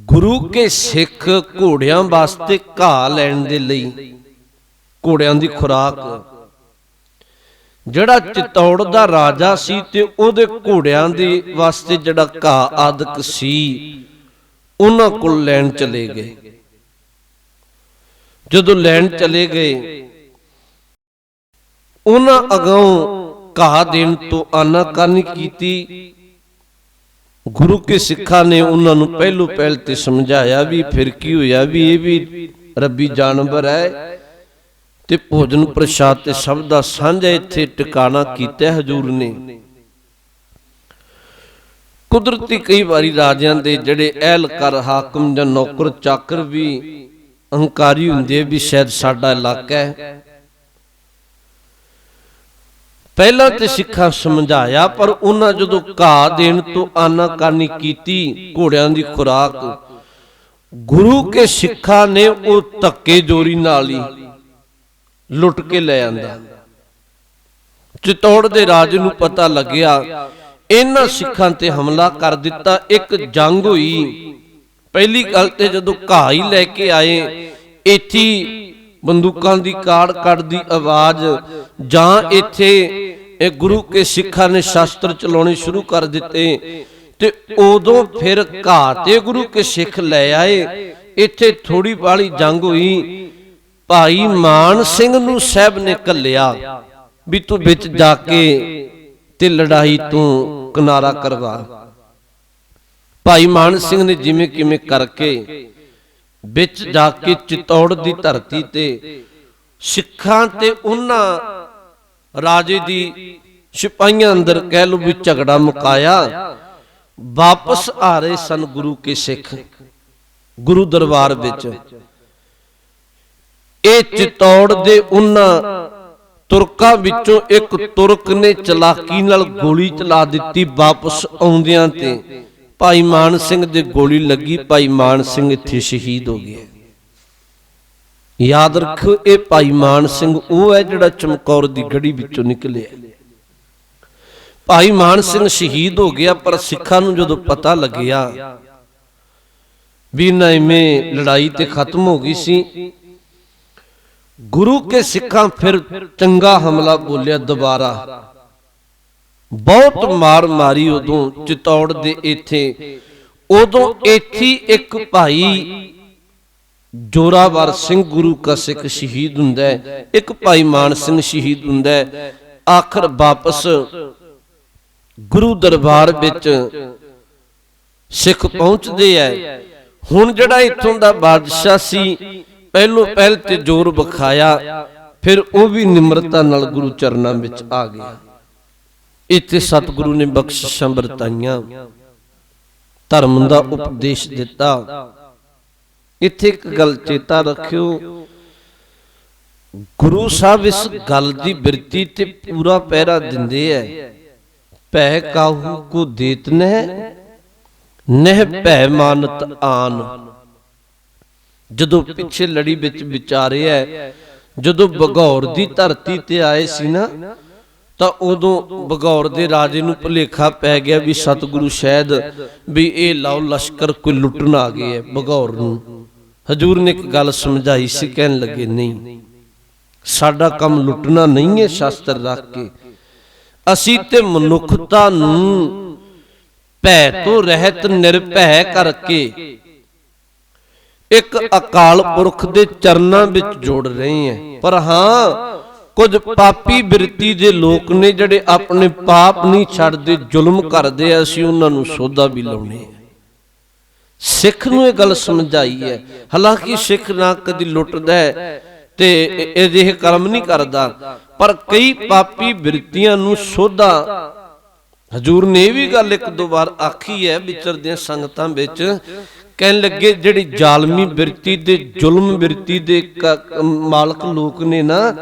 ਗੁਰੂ ਕੇ ਸਿੱਖ ਘੋੜਿਆਂ ਵਾਸਤੇ ਘਾਹ ਲੈਣ ਦੇ ਲਈ, ਘੋੜਿਆਂ ਦੀ ਖੁਰਾਕ, ਜਿਹੜਾ ਚਿਤੌੜ ਦਾ ਰਾਜਾ ਸੀ ਤੇ ਉਹਦੇ ਘੋੜਿਆਂ ਦੇ ਵਾਸਤੇ ਜਿਹੜਾ ਘਾਹ ਆਦਿਕ ਸੀ, ਉਹਨਾਂ ਕੋਲ ਲੈਣ ਚਲੇ ਗਏ। ਜਦੋਂ ਲੈਣ ਚਲੇ ਗਏ, ਉਹਨਾਂ ਅਗਾਉਂ ਘਾਹ ਦੇਣ ਤੋਂ ਆਨਾਕਾਨੀ ਕੀਤੀ। ਗੁਰੂ ਕੇ ਸਿੱਖਾਂ ਨੇ ਉਹਨਾਂ ਨੂੰ ਪਹਿਲੋ ਪਹਿਲ ਤੇ ਸਮਝਾਇਆ ਵੀ ਫਿਰ ਕੀ ਹੋਇਆ, ਵੀ ਇਹ ਵੀ ਰੱਬੀ ਜਾਨਵਰ ਹੈ ਤੇ ਭੋਜਨ ਪ੍ਰਸ਼ਾਦ ਤੇ ਸਭ ਦਾ ਸਾਂਝਾ ਇੱਥੇ ਟਿਕਾਣਾ ਕੀਤਾ ਹਜੂਰ ਨੇ। ਕੁਦਰਤੀ ਕਈ ਵਾਰੀ ਰਾਜਿਆਂ ਦੇ ਜਿਹੜੇ ਅਹਿਲਕਾਰ, ਹਾਕਮ ਜਾਂ ਨੌਕਰ ਚਾਕਰ ਵੀ ਅਹੰਕਾਰੀ ਹੁੰਦੇ ਵੀ ਸ਼ਾਇਦ ਸਾਡਾ ਇਲਾਕਾ ਹੈ। ਪਹਿਲਾਂ ਤੇ ਸਿੱਖਾਂ ਸਮਝਾਇਆ, ਪਰ ਉਹਨਾਂ ਜਦੋਂ ਘਾਹ ਦੇਣ ਤੋਂ ਆਨਾਕਾਨੀ ਕੀਤੀ, ਘੋੜਿਆਂ ਦੀ ਖੁਰਾਕ, ਗੁਰੂ ਕੇ ਸਿੱਖਾਂ ਨੇ ਉਹ ਧੱਕੇ ਜੋਰੀ ਨਾਲ ਹੀ ਲੁੱਟ ਕੇ ਲੈ ਆਂਦਾ। ਚਿਤੌੜ ਦੇ ਰਾਜ ਨੂੰ ਪਤਾ ਲੱਗਿਆ, ਇਹਨਾਂ ਸਿੱਖਾਂ ਤੇ ਹਮਲਾ ਕਰ ਦਿੱਤਾ। ਇੱਕ ਜੰਗ ਹੋਈ। ਪਹਿਲੀ ਗੱਲ ਤੇ ਜਦੋਂ ਘਾਹ ਹੀ ਲੈ ਕੇ ਆਏ, ਇੱਥੇ ਬੰਦੂਕਾਂ ਦੀ ਕਾੜ ਕੱਢ ਦੀ ਆਵਾਜ਼, ਜਾਂ ਇੱਥੇ ਇਹ ਗੁਰੂ ਕੇ ਸਿੱਖਾਂ ਨੇ ਸ਼ਾਸਤਰ ਚਲਾਉਣੇ ਸ਼ੁਰੂ ਕਰ ਦਿੱਤੇ। ਤੇ ਉਦੋਂ ਫਿਰ ਘਾਹ ਤੇ ਗੁਰੂ ਕੇ ਸਿੱਖ ਲੈ ਆਏ। ਇੱਥੇ ਥੋੜੀ ਬਾਲੀ ਜੰਗ ਹੋਈ। ਭਾਈ ਮਾਨ ਸਿੰਘ ਨੂੰ ਸਾਹਿਬ ਨੇ ਘੱਲਿਆ ਵੀ ਤੂੰ ਵਿੱਚ ਜਾ ਕੇ ਤੇ ਲੜਾਈ ਤੂੰ ਕਿਨਾਰਾ ਕਰਵਾ। ਭਾਈ ਮਾਨ ਸਿੰਘ ਨੇ ਜਿਵੇਂ ਕਿਵੇਂ ਕਰਕੇ ਵਿੱਚ ਜਾ ਕੇ ਚਿਤੌੜ ਦੀ ਧਰਤੀ ਤੇ ਸਿੱਖਾਂ ਤੇ ਉਹਨਾਂ ਰਾਜੇ ਦੀ ਸਿਪਾਹੀਆਂ ਅੰਦਰ ਕਹਿ ਲਓ ਵੀ ਝਗੜਾ ਮੁਕਾਇਆ। ਵਾਪਸ ਆ ਰਹੇ ਸਨ ਗੁਰੂ ਕੇ ਸਿੱਖ ਗੁਰੂ ਦਰਬਾਰ ਵਿੱਚ। ਇਹ ਚਿਤੌੜ ਦੇ ਉਹਨਾਂ ਤੁਰਕਾਂ ਵਿੱਚੋਂ ਇੱਕ ਤੁਰਕ ਨੇ ਚਲਾਕੀ ਨਾਲ ਗੋਲੀ ਚਲਾ ਦਿੱਤੀ। ਵਾਪਸ ਆਉਂਦਿਆਂ ਤੇ ਭਾਈ ਮਾਨ ਸਿੰਘ ਦੇ ਗੋਲੀ ਲੱਗੀ। ਭਾਈ ਮਾਨ ਸਿੰਘ ਇੱਥੇ ਸ਼ਹੀਦ ਹੋ ਗਏ। ਯਾਦ ਰੱਖੋ, ਇਹ ਭਾਈ ਮਾਨ ਸਿੰਘ ਉਹ ਹੈ ਜਿਹੜਾ ਚਮਕੌਰ ਦੀ ਗੜੀ ਵਿੱਚੋਂ ਨਿਕਲਿਆ। ਭਾਈ ਮਾਨ ਸਿੰਘ ਸ਼ਹੀਦ ਹੋ ਗਿਆ, ਪਰ ਸਿੱਖਾਂ ਨੂੰ ਜਦੋਂ ਪਤਾ ਲੱਗਿਆ ਵੀ ਨਾ ਇਵੇਂ ਲੜਾਈ ਤੇ ਖਤਮ ਹੋ ਗਈ ਸੀ, ਗੁਰੂ ਕੇ ਸਿੱਖਾਂ ਫਿਰ ਚੰਗਾ ਹਮਲਾ ਬੋਲਿਆ ਦੁਬਾਰਾ। ਬਹੁਤ ਮਾਰ ਮਾਰੀ ਉਦੋਂ ਚਿਤੌੜ ਦੇ ਇੱਥੇ। ਉਦੋਂ ਇੱਥੇ ਇੱਕ ਭਾਈ ਜੋਰਾਵਰ ਸਿੰਘ ਗੁਰੂ ਕਾ ਸਿੱਖ ਸ਼ਹੀਦ ਹੁੰਦਾ ਹੈ, ਇੱਕ ਭਾਈ ਮਾਨ ਸਿੰਘ ਸ਼ਹੀਦ ਹੁੰਦਾ ਹੈ। ਆਖਰ ਵਾਪਸ ਗੁਰੂ ਦਰਬਾਰ ਵਿੱਚ ਸਿੱਖ ਪਹੁੰਚਦੇ ਐ। ਹੁਣ ਜਿਹੜਾ ਇੱਥੋਂ ਦਾ ਬਾਦਸ਼ਾਹ ਸੀ, ਪਹਿਲੋਂ ਪਹਿਲ ਤੇ ਜ਼ੋਰ ਵਿਖਾਇਆ, ਫਿਰ ਉਹ ਵੀ ਨਿਮਰਤਾ ਨਾਲ ਗੁਰੂ ਚਰਨਾਂ ਵਿੱਚ ਆ ਗਿਆ। ਇੱਥੇ ਸਤਿਗੁਰੂ ਨੇ ਬਖਸ਼ਿਸ਼ਾਂ ਵਰਤਾਈਆਂ, ਧਰਮ ਦਾ ਉਪਦੇਸ਼ ਦਿੱਤਾ। ਇੱਥੇ ਇੱਕ ਗੱਲ ਚੇਤਾ ਰੱਖਿਓ, ਗੁਰੂ ਸਾਹਿਬ ਇਸ ਗੱਲ ਦੀ ਬਿਰਤੀ ਤੇ ਪੂਰਾ ਪਹਿਰਾ ਦਿੰਦੇ ਐ। ਭੈ ਕਾਹੂ ਕੋ ਦੇਤ ਨਹਿ, ਨਹਿ ਭੈ ਮਾਨਤ ਆਨ। ਜਦੋਂ ਪਿੱਛੇ ਲੜੀ ਵਿੱਚ ਵਿਚਾਰਿਆ, ਜਦੋਂ ਬਗੌਰ ਦੀ ਧਰਤੀ ਤੇ ਆਏ ਸੀ ਨਾ, ਤਾਂ ਉਦੋਂ ਬਗੌਰ ਦੇ ਰਾਜੇ ਨੂੰ ਭੁਲੇਖਾ ਪੈ ਗਿਆ ਵੀ ਸਤਿਗੁਰੂ ਸ਼ਾਇਦ ਵੀ ਇਹ ਲਾਓ ਲਸ਼ਕਰ ਕੋਈ ਲੁੱਟਣ ਆ ਗਏ ਹੈ ਬਗੌਰ ਨੂੰ। ਹਜੂਰ ਨੇ ਇੱਕ ਗੱਲ ਸਮਝਾਈ ਸੀ, ਕਹਿਣ ਲੱਗੇ ਨਹੀਂ, ਸਾਡਾ ਕੰਮ ਲੁੱਟਣਾ ਨਹੀਂ ਹੈ ਸ਼ਾਸਤਰ ਰੱਖ ਕੇ, ਅਸੀਂ ਤੇ ਮਨੁੱਖਤਾ ਨੂੰ ਭੈ ਤੋਂ ਰਹਿਤ ਨਿਰਭੈ ਕਰਕੇ ਇੱਕ ਅਕਾਲ ਪੁਰਖ ਦੇ ਚਰਨਾਂ ਵਿੱਚ ਜੋੜ ਰਹੇ ਹਾਂ। ਪਰ ਹਾਂ, ਕੁਝ ਪਾਪੀ ਬਿਰਤੀ ਦੇ ਲੋਕ ਨੇ ਜਿਹੜੇ ਆਪਣੇ ਪਾਪ ਨਹੀਂ ਛੱਡਦੇ, ਜ਼ੁਲਮ ਕਰਦੇ ਆ, ਅਸੀਂ ਉਹਨਾਂ ਨੂੰ ਸੋਧਾ ਵੀ ਲਾਉਣੇ ਆ। ਸਿੱਖ ਨੂੰ ਇਹ ਗੱਲ ਸਮਝਾਈ ਹੈ। ਹਾਲਾਂਕਿ ਸਿੱਖ ਨਾ ਕਦੀ ਲੁੱਟਦਾ ਤੇ ਇਹ ਕਰਮ ਨਹੀਂ ਕਰਦਾ, ਪਰ ਕਈ ਪਾਪੀ ਬਿਰਤੀਆਂ ਨੂੰ ਸੋਧਾ ਹਜੂਰ ਨੇ ਇਹ ਵੀ ਗੱਲ ਇੱਕ ਦੋ ਵਾਰ ਆਖੀ ਹੈ ਵਿਚਰਦਿਆਂ ਸੰਗਤਾਂ ਵਿੱਚ। ਕਹਿਣ ਲੱਗੇ ਜਿਹੜੀ ਜ਼ਾਲਮੀ ਬਿਰਤੀ ਦੇ, ਜ਼ੁਲਮ ਬਿਰਤੀ ਦੇ ਮਾਲਕ ਲੋਕ ਨੇ ਨਾ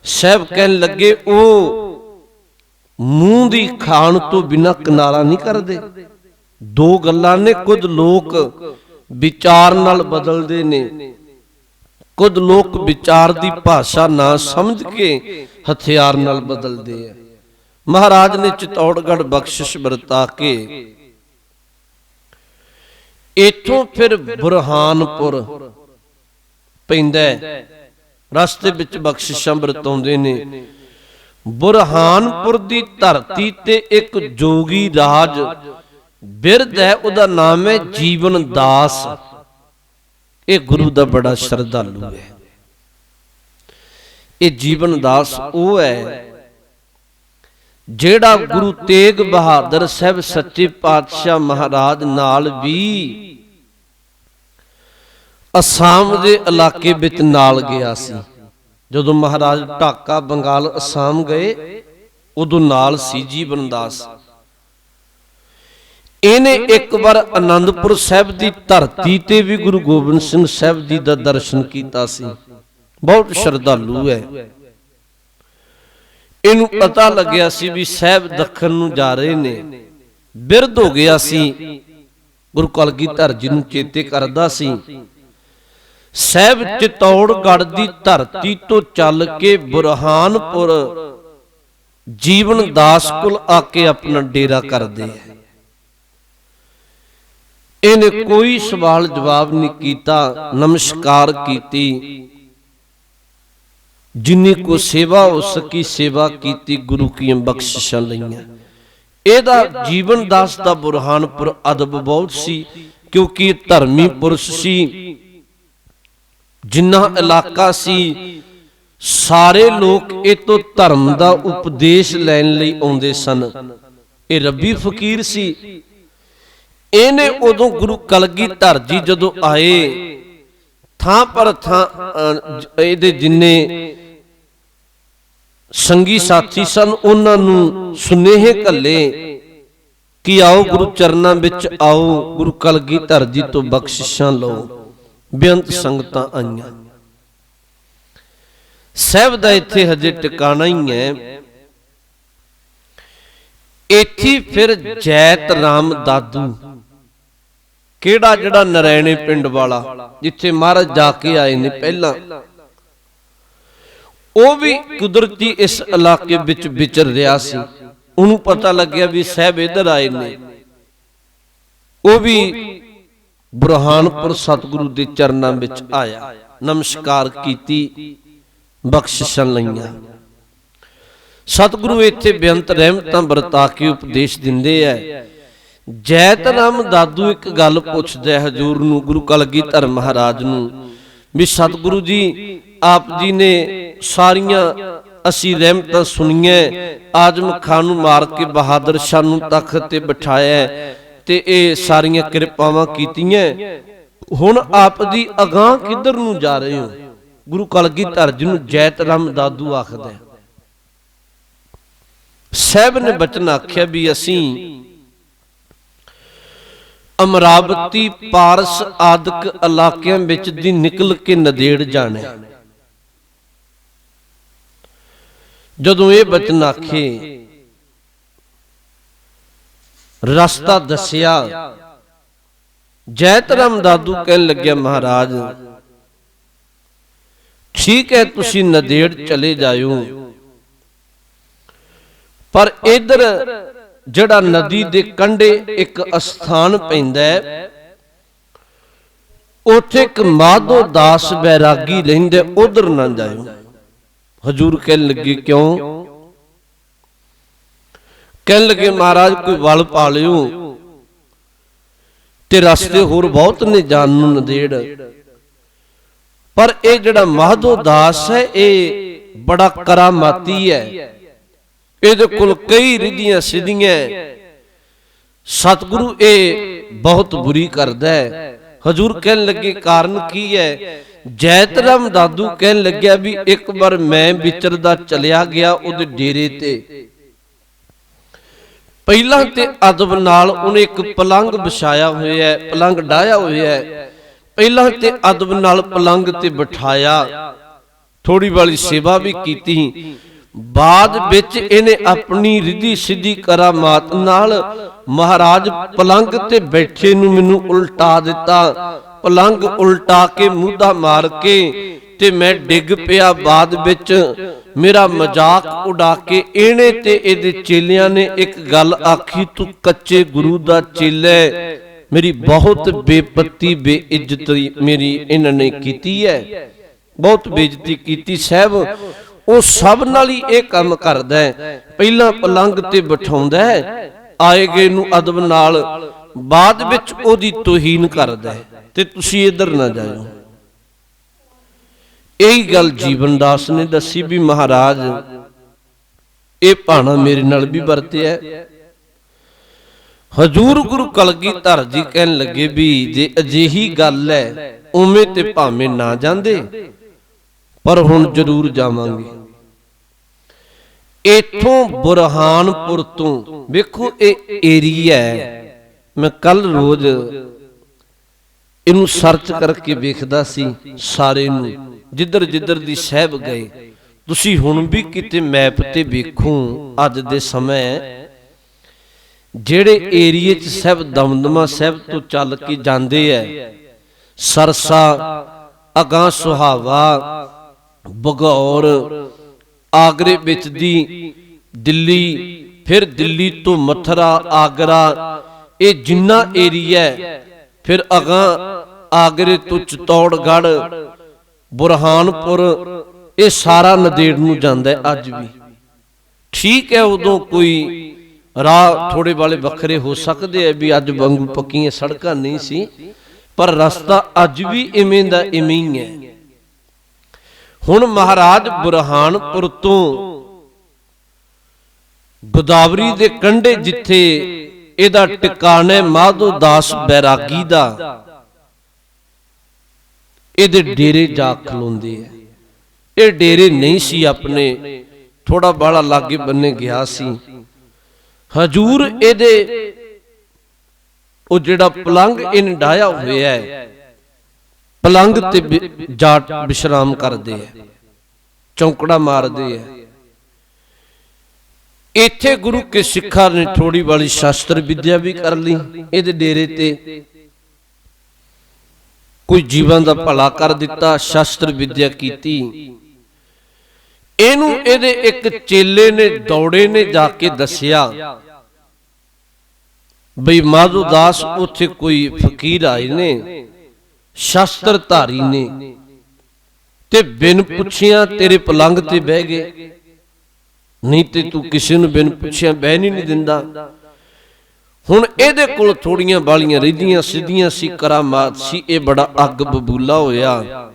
ਸਾਹਿਬ, ਕਹਿਣ ਲੱਗੇ ਉਹ ਮੂੰਹ ਦੀ ਖਾਣ ਤੋਂ ਬਿਨਾਂ ਕਿਨਾਰਾ ਨਹੀਂ ਕਰਦੇ। ਦੋ ਗੱਲਾਂ ਨੇ, ਕੁਝ ਲੋਕ ਵਿਚਾਰ ਨਾਲ ਬਦਲਦੇ ਨੇ, ਕੁਝ ਲੋਕ ਵਿਚਾਰ ਦੀ ਭਾਸ਼ਾ ਨਾ ਸਮਝ ਕੇ ਹਥਿਆਰ ਨਾਲ ਬਦਲਦੇ ਆ। ਮਹਾਰਾਜ ਨੇ ਚਿਤੌੜਗੜ੍ਹ ਬਖਸ਼ਿਸ਼ ਵਰਤਾ ਕੇ ਇਥੋਂ ਫਿਰ ਬੁਰਹਾਨਪੁਰ ਪੈਂਦਾ, ਰਸਤੇ ਵਿੱਚ ਬਖਸ਼ਿਸ਼ਾਂ ਵਰਤਾਉਂਦੇ ਨੇ। ਬੁਰਹਾਨਪੁਰ ਦੀ ਧਰਤੀ ਤੇ ਇੱਕ ਜੋਗੀ ਰਾਜ ਬਿਰਧ ਹੈ, ਉਹਦਾ ਨਾਮ ਹੈ ਜੀਵਨ ਦਾਸ। ਇਹ ਗੁਰੂ ਦਾ ਬੜਾ ਸ਼ਰਧਾਲੂ ਹੈ। ਇਹ ਜੀਵਨ ਦਾਸ ਉਹ ਹੈ ਜਿਹੜਾ ਗੁਰੂ ਤੇਗ ਬਹਾਦਰ ਸਾਹਿਬ ਸੱਚੇ ਪਾਤਸ਼ਾਹ ਮਹਾਰਾਜ ਨਾਲ ਵੀ ਅਸਾਮ ਦੇ ਇਲਾਕੇ ਵਿੱਚ ਨਾਲ ਗਿਆ ਸੀ। ਜਦੋਂ ਮਹਾਰਾਜ ਢਾਕਾ ਬੰਗਾਲ ਅਸਾਮ ਗਏ, ਉਦੋਂ ਨਾਲ ਸੀ ਜੀਵਨ ਦਾਸ। ਇਹਨੇ ਇੱਕ ਵਾਰ ਆਨੰਦਪੁਰ ਸਾਹਿਬ ਦੀ ਧਰਤੀ ਤੇ ਵੀ ਗੁਰੂ ਗੋਬਿੰਦ ਸਿੰਘ ਸਾਹਿਬ ਜੀ ਦਾ ਦਰਸ਼ਨ ਕੀਤਾ ਸੀ। ਬਹੁਤ ਸ਼ਰਧਾਲੂ ਹੈ। ਇਹਨੂੰ ਪਤਾ ਲੱਗਿਆ ਸੀ ਵੀ ਸਾਹਿਬ ਦੱਖਣ ਨੂੰ ਜਾ ਰਹੇ ਨੇ। ਬਿਰਧ ਹੋ ਗਿਆ ਸੀ, ਗੁਰੂ ਕਲਗੀਧਰ ਜੀ ਨੂੰ ਚੇਤੇ ਕਰਦਾ ਸੀ। ਸਾਹਿਬ ਚਿਤੌੜਗੜ੍ਹ ਦੀ ਧਰਤੀ ਤੋਂ ਚੱਲ ਕੇ ਬੁਰਹਾਨਪੁਰ ਜੀਵਨ ਦਾਸ ਕੋਲ ਆ ਕੇ ਆਪਣਾ ਡੇਰਾ ਕਰਦੇ ਹੈ। ਇਹਨੇ ਕੋਈ ਸਵਾਲ ਜਵਾਬ ਨਹੀਂ ਕੀਤਾ, ਨਮਸਕਾਰ ਕੀਤੀ, ਜਿੰਨੀ ਕੋ ਸੇਵਾ ਹੋ ਸਕੀ ਸੇਵਾ ਕੀਤੀ, ਗੁਰੂ ਕੀਆਂ ਬਖਸ਼ਿਸ਼ਾਂ ਲਈਆਂ। ਇਹਦਾ ਜੀਵਨ ਦਾਸ ਦਾ ਬੁਰਹਾਨਪੁਰ ਅਦਬ ਬਹੁਤ ਸੀ, ਕਿਉਂਕਿ ਧਰਮੀ ਪੁਰਸ਼ ਸੀ। ਜਿੰਨਾ ਇਲਾਕਾ ਸੀ, ਸਾਰੇ ਲੋਕ ਇਹ ਤੋਂ ਧਰਮ ਦਾ ਉਪਦੇਸ਼ ਲੈਣ ਲਈ ਆਉਂਦੇ ਸਨ। ਇਹ ਰੱਬੀ ਫਕੀਰ ਸੀ। ਇਹਨੇ ਉਦੋਂ ਗੁਰੂ ਕਲਗੀਧਰ ਜੀ ਜਦੋਂ ਆਏ, ਥਾਂ ਪਰ ਥਾਂ ਇਹਦੇ ਜਿੰਨੇ ਸੰਗੀ ਸਾਥੀ ਸਨ, ਉਹਨਾਂ ਨੂੰ ਸੁਨੇਹੇ ਘੱਲੇ ਕਿ ਆਓ ਗੁਰੂ ਚਰਨਾਂ ਵਿੱਚ ਆਓ, ਗੁਰੂ ਕਲਗੀਧਰ ਜੀ ਤੋਂ ਬਖਸ਼ਿਸ਼ਾਂ ਲਓ। ਬੇਅੰਤ ਸੰਗਤਾਂ ਆਈਆਂ। ਸਾਹਿਬ ਦਾ ਇੱਥੇ ਹਜੇ ਟਿਕਾਣਾ ਹੀ ਹੈ। ਇੱਥੇ ਫਿਰ ਜੈਤ ਰਾਮ ਦਾਦੂ, ਕਿਹੜਾ ਜਿਹੜਾ ਨਰੈਣੇ ਪਿੰਡ ਵਾਲਾ ਜਿੱਥੇ ਮਹਾਰਾਜ ਜਾ ਕੇ ਆਏ ਨੇ ਪਹਿਲਾਂ, ਉਹ ਵੀ ਕੁਦਰਤੀ ਇਸ ਇਲਾਕੇ ਵਿੱਚ ਵਿਚਰ ਰਿਹਾ ਸੀ। ਉਹਨੂੰ ਪਤਾ ਲੱਗਿਆ ਵੀ ਸਾਹਿਬ ਇੱਧਰ ਆਏ ਨੇ। ਉਹ ਵੀ ਬੁਰਹਾਨਪੁਰ ਸਤਿਗੁਰੂ ਦੇ ਚਰਨਾਂ ਵਿੱਚ ਆਇਆ, ਨਮਸਕਾਰ ਕੀਤੀ, ਬਖਸ਼ਿਸ਼ਾਂ ਲਈਆਂ। ਸਤਿਗੁਰੂ ਇੱਥੇ ਬੇਅੰਤ ਰਹਿਮਤਾਂ ਵਰਤਾ ਕੇ ਉਪਦੇਸ਼ ਦਿੰਦੇ ਐ। ਜੈਤ ਰਾਮ ਦਾਦੂ ਇੱਕ ਗੱਲ ਪੁੱਛਦਾ ਹਜੂਰ ਨੂੰ, ਗੁਰੂ ਕਲਗੀਧਰ ਮਹਾਰਾਜ ਨੂੰ, ਵੀ ਸਤਿਗੁਰੂ ਜੀ ਆਪ ਜੀ ਨੇ ਸਾਰੀਆਂ ਅਸੀਂ ਰਹਿਮਤਾਂ ਸੁਣੀਆਂ, ਆਜ਼ਮ ਖਾਨ ਨੂੰ ਮਾਰ ਕੇ ਬਹਾਦਰ ਸ਼ਾਹ ਨੂੰ ਤਖਤ ਤੇ ਬਿਠਾਇਆ ਤੇ ਇਹ ਸਾਰੀਆਂ ਕਿਰਪਾਵਾਂ ਕੀਤੀਆਂ, ਹੁਣ ਆਪ ਜੀ ਅਗਾਂਹ ਕਿੱਧਰ ਨੂੰ ਜਾ ਰਹੇ ਹੋ? ਗੁਰੂ ਕਲਗੀਧਰ ਜੀ ਨੂੰ ਜੈਤ ਰਾਮ ਦਾਦੂ ਆਖਦਾ। ਸਾਹਿਬ ਨੇ ਬਚਨ ਆਖਿਆ ਵੀ ਅਸੀਂ ਅਮਰਾਵਤੀ, ਪਾਰਸ ਆਦਿਕ ਇਲਾਕਿਆਂ ਵਿੱਚ ਦੀ ਨਿਕਲ ਕੇ ਨਦੇੜ ਜਾਣਾ। ਜਦੋਂ ਇਹ ਬਚਨ ਆਖੇ, ਰਸਤਾ ਦੱਸਿਆ, ਜੈਤ ਰਾਮ ਦਾਦੂ ਕਹਿਣ ਲੱਗਿਆ, ਮਹਾਰਾਜ ਠੀਕ ਹੈ ਤੁਸੀਂ ਨਦੇੜ ਚਲੇ ਜਾਇਓ, ਪਰ ਇਧਰ ਜਿਹੜਾ ਨਦੀ ਦੇ ਕੰਢੇ ਇੱਕ ਅਸਥਾਨ ਪੈਂਦਾ ਹੈ, ਉੱਥੇ ਇੱਕ ਮਾਧੋ ਦਾਸ ਬੈਰਾਗੀ ਰਹਿੰਦੇ, ਉਧਰ ਨਾ ਜਾਇਓ। ਹਜੂਰ ਕਹਿਣ ਲੱਗੇ ਕਿਉਂ? ਕਹਿਣ ਲੱਗੇ ਮਹਾਰਾਜ ਕੋਈ ਵਲ ਪਾ ਲਿਓ ਤੇ ਰਸਤੇ ਹੋਰ ਬਹੁਤ ਨੇ ਜਾਣ ਨੂੰ ਨਦੇੜ, ਪਰ ਇਹ ਜਿਹੜਾ ਮਾਧੋ ਦਾਸ ਹੈ ਇਹ ਬੜਾ ਕਰਾਮਾਤੀ ਹੈ, ਇਹਦੇ ਕੋਲ ਕਈ ਰਿੱਧੀਆਂ ਸਿੱਧੀਆਂ, ਸਤਿਗੁਰੂ ਇਹ ਬਹੁਤ ਬੁਰੀ ਕਰਦਾ ਹੈ। ਹਜੂਰ ਕਹਿਣ ਲੱਗੇ ਕਾਰਨ ਕੀ ਹੈ? ਜੈਤ ਰਾਮ ਦਾਦੂ ਕਹਿਣ ਲੱਗਿਆ ਵੀ ਇੱਕ ਵਾਰ ਮੈਂ ਵਿਚਰਦਾ ਚਲਿਆ ਗਿਆ ਉਹਦੇ ਡੇਰੇ ਤੇ, ਪਹਿਲਾਂ ਤੇ ਅਦਬ ਨਾਲ ਉਹਨੇ ਇੱਕ ਪਲੰਗ ਵਿਛਾਇਆ ਹੋਇਆ ਹੈ, ਪਲੰਗ ਡਾਇਆ ਹੋਇਆ ਹੈ, ਪਹਿਲਾਂ ਤੇ ਅਦਬ ਨਾਲ ਪਲੰਗ ਤੇ ਬਿਠਾਇਆ, ਥੋੜੀ ਵਾਲੀ ਸੇਵਾ ਵੀ ਕੀਤੀ, ਬਾਅਦ ਵਿੱਚ ਇਹਨੇ ਆਪਣੀ ਰਿੱਧੀ ਸਿੱਧੀ ਕਰਾਮਾਤ ਨਾਲ ਮਹਾਰਾਜ ਪਲੰਗ ਤੇ ਬੈਠੇ ਨੂੰ ਮੈਨੂੰ ਉਲਟਾ ਦਿੱਤਾ, ਪਲੰਗ ਉਲਟਾ ਕੇ ਮੂਧਾ ਮਾਰ ਕੇ ਤੇ ਮੈਂ ਡਿੱਗ ਪਿਆ। ਬਾਅਦ ਵਿੱਚ ਮੇਰਾ ਮਜ਼ਾਕ ਉਡਾ ਕੇ ਇਹਨੇ ਤੇ ਇਹਦੇ ਚੇਲਿਆਂ ਨੇ ਇੱਕ ਗੱਲ ਆਖੀ, ਤੂੰ ਕੱਚੇ ਗੁਰੂ ਦਾ ਚੇਲਾ, ਮੇਰੀ ਬਹੁਤ ਬੇਪੱਤੀ ਬੇਇੱਜ਼ਤੀ ਮੇਰੀ ਇਹਨਾਂ ਨੇ ਕੀਤੀ ਹੈ, ਬਹੁਤ ਬੇਇੱਜ਼ਤੀ ਕੀਤੀ ਸਾਹਿਬ। ਉਹ ਸਭ ਨਾਲ ਹੀ ਇਹ ਕੰਮ ਕਰਦਾ ਹੈ, ਪਹਿਲਾਂ ਪਲੰਗ ਤੇ ਬਿਠਾਉਂਦਾ ਹੈ ਆਏ ਗਏ ਨੂੰ ਅਦਬ ਨਾਲ, ਬਾਅਦ ਵਿੱਚ ਉਹਦੀ ਤੋਹੀਨ ਕਰਦਾ ਹੈ, ਤੇ ਤੁਸੀਂ ਇੱਧਰ ਨਾ ਜਾਇਓ। ਇਹੀ ਗੱਲ ਜੀਵਨ ਦਾਸ ਨੇ ਦੱਸੀ ਵੀ ਮਹਾਰਾਜ ਇਹ ਭਾਣਾ ਮੇਰੇ ਨਾਲ ਵੀ ਵਰਤਿਆ। ਹਜੂਰ ਗੁਰੂ ਕਲਗੀਧਰ ਜੀ ਕਹਿਣ ਲੱਗੇ ਵੀ ਜੇ ਅਜਿਹੀ ਗੱਲ ਹੈ ਉਵੇਂ ਤੇ ਭਾਵੇਂ ਨਾ ਜਾਂਦੇ, ਪਰ ਹੁਣ ਜ਼ਰੂਰ ਜਾਵਾਂਗੇ। ਇਥੋਂ ਬੁਰਹਾਨਪੁਰ ਤੋਂ ਵੇਖੋ ਇਹ ਏਰੀਆ ਹੈ, ਮੈਂ ਕੱਲ ਰੋਜ਼ ਇਹਨੂੰ ਸਰਚ ਕਰਕੇ ਵੇਖਦਾ ਸੀ ਸਾਰੇ ਨੂੰ, ਜਿੱਧਰ ਜਿੱਧਰ ਦੀ ਸਾਹਿਬ ਗਏ। ਤੁਸੀਂ ਹੁਣ ਵੀ ਕਿਤੇ ਮੈਪ ਤੇ ਵੇਖੋ ਅੱਜ ਦੇ ਸਮੇਂ ਜਿਹੜੇ ਏਰੀਏ 'ਚ ਸਾਹਿਬ ਦਮਦਮਾ ਸਾਹਿਬ ਤੋਂ ਚੱਲ ਕੇ ਜਾਂਦੇ ਐ, ਸਰਸਾ, ਅਗਾਂ ਸੁਹਾਵਾ, ਭਗੌਰ, ਆਗਰੇ ਵਿੱਚ ਦੀ ਦਿੱਲੀ, ਫਿਰ ਦਿੱਲੀ ਤੋਂ ਮਥੁਰਾ, ਆਗਰਾ, ਇਹ ਜਿੰਨਾ ਏਰੀਆ, ਫਿਰ ਅਗਾਂ ਆਗਰੇ ਤੋਂ ਚਿਤੌੜਗੜ੍ਹ, ਬੁਰਹਾਨਪੁਰ, ਇਹ ਸਾਰਾ ਨਦੇੜ ਨੂੰ ਜਾਂਦਾ ਹੈ ਅੱਜ ਵੀ। ਠੀਕ ਹੈ ਉਦੋਂ ਕੋਈ ਰਾਹ ਥੋੜੇ ਵਾਲੇ ਵੱਖਰੇ ਹੋ ਸਕਦੇ ਆ ਵੀ ਅੱਜ ਵਾਂਗੂ ਪੱਕੀਆਂ ਸੜਕਾਂ ਨਹੀਂ ਸੀ, ਪਰ ਰਸਤਾ ਅੱਜ ਵੀ ਇਵੇਂ ਦਾ ਇਵੇਂ ਹੀ ਹੈ। ਹੁਣ ਮਹਾਰਾਜ ਬੁਰਹਾਨਪੁਰ ਤੋਂ ਗੋਦਾਵਰੀ ਦੇ ਕੰਢੇ ਜਿੱਥੇ ਇਹਦਾ ਟਿਕਾਣਾ ਮਾਧੋ ਦਾਸ ਬੈਰਾਗੀ ਦਾ, ਇਹਦੇ ਡੇਰੇ ਜਾ ਖਲੋਂਦੇ ਆ। ਇਹ ਡੇਰੇ ਨਹੀਂ ਸੀ ਆਪਣੇ, ਥੋੜਾ ਬਾਲਾ ਲਾਗੇ ਬੰਨੇ ਗਿਆ ਸੀ। ਹਜੂਰ ਇਹਦੇ ਉਹ ਜਿਹੜਾ ਪਲੰਗ ਇਹਨੇ ਡਾਇਆ ਹੋਇਆ ਹੈ, ਪਲੰਗ ਤੇ ਜਾਟ ਵਿਸ਼ਰਾਮ ਕਰਦੇ ਆ, ਚੌਂਕੜਾ ਮਾਰਦੇ ਆ। ਇੱਥੇ ਗੁਰੂ ਕੇ ਸਿੱਖਾਂ ਨੇ ਥੋੜੀ ਵਾਲੀ ਸ਼ਾਸਤਰ ਵਿਦਿਆ ਵੀ ਕਰ ਲਈ ਇਹਦੇ ਡੇਰੇ ਤੇ, ਕੋਈ ਜੀਵਨ ਦਾ ਭਲਾ ਕਰ ਦਿੱਤਾ, ਸ਼ਾਸਤਰ ਵਿਦਿਆ ਕੀਤੀ। ਇਹਨੂੰ ਇਹਦੇ ਇੱਕ ਚੇਲੇ ਨੇ ਦੌੜੇ ਨੇ ਜਾ ਕੇ ਦੱਸਿਆ ਬਈ ਮਾਧੋ ਦਾਸ ਉੱਥੇ ਕੋਈ ਫਕੀਰ ਆਏ ਨੇ, ਸ਼ਾਸਤਰ ਧਾਰੀ ਨੇ, ਤੇ ਬਿਨ ਪੁੱਛਿਆ ਤੇਰੇ ਪਲੰਗ ਤੇ ਬਹਿ ਗਏ, ਨਹੀਂ ਤੇ ਤੂੰ ਕਿਸੇ ਨੂੰ ਬਿਨ ਪੁੱਛਿਆ ਬਹਿ ਨਹੀਂ ਦਿੰਦਾ। ਹੁਣ ਇਹਦੇ ਕੋਲ ਥੋੜੀਆਂ ਬਾਲੀਆਂ ਰਿੱਧੀਆਂ ਸਿੱਧੀਆਂ ਸੀ, ਕਰਾਮਾਤ ਸੀ, ਇਹ ਬੜਾ ਅੱਗ ਬਬੂਲਾ ਹੋਇਆ।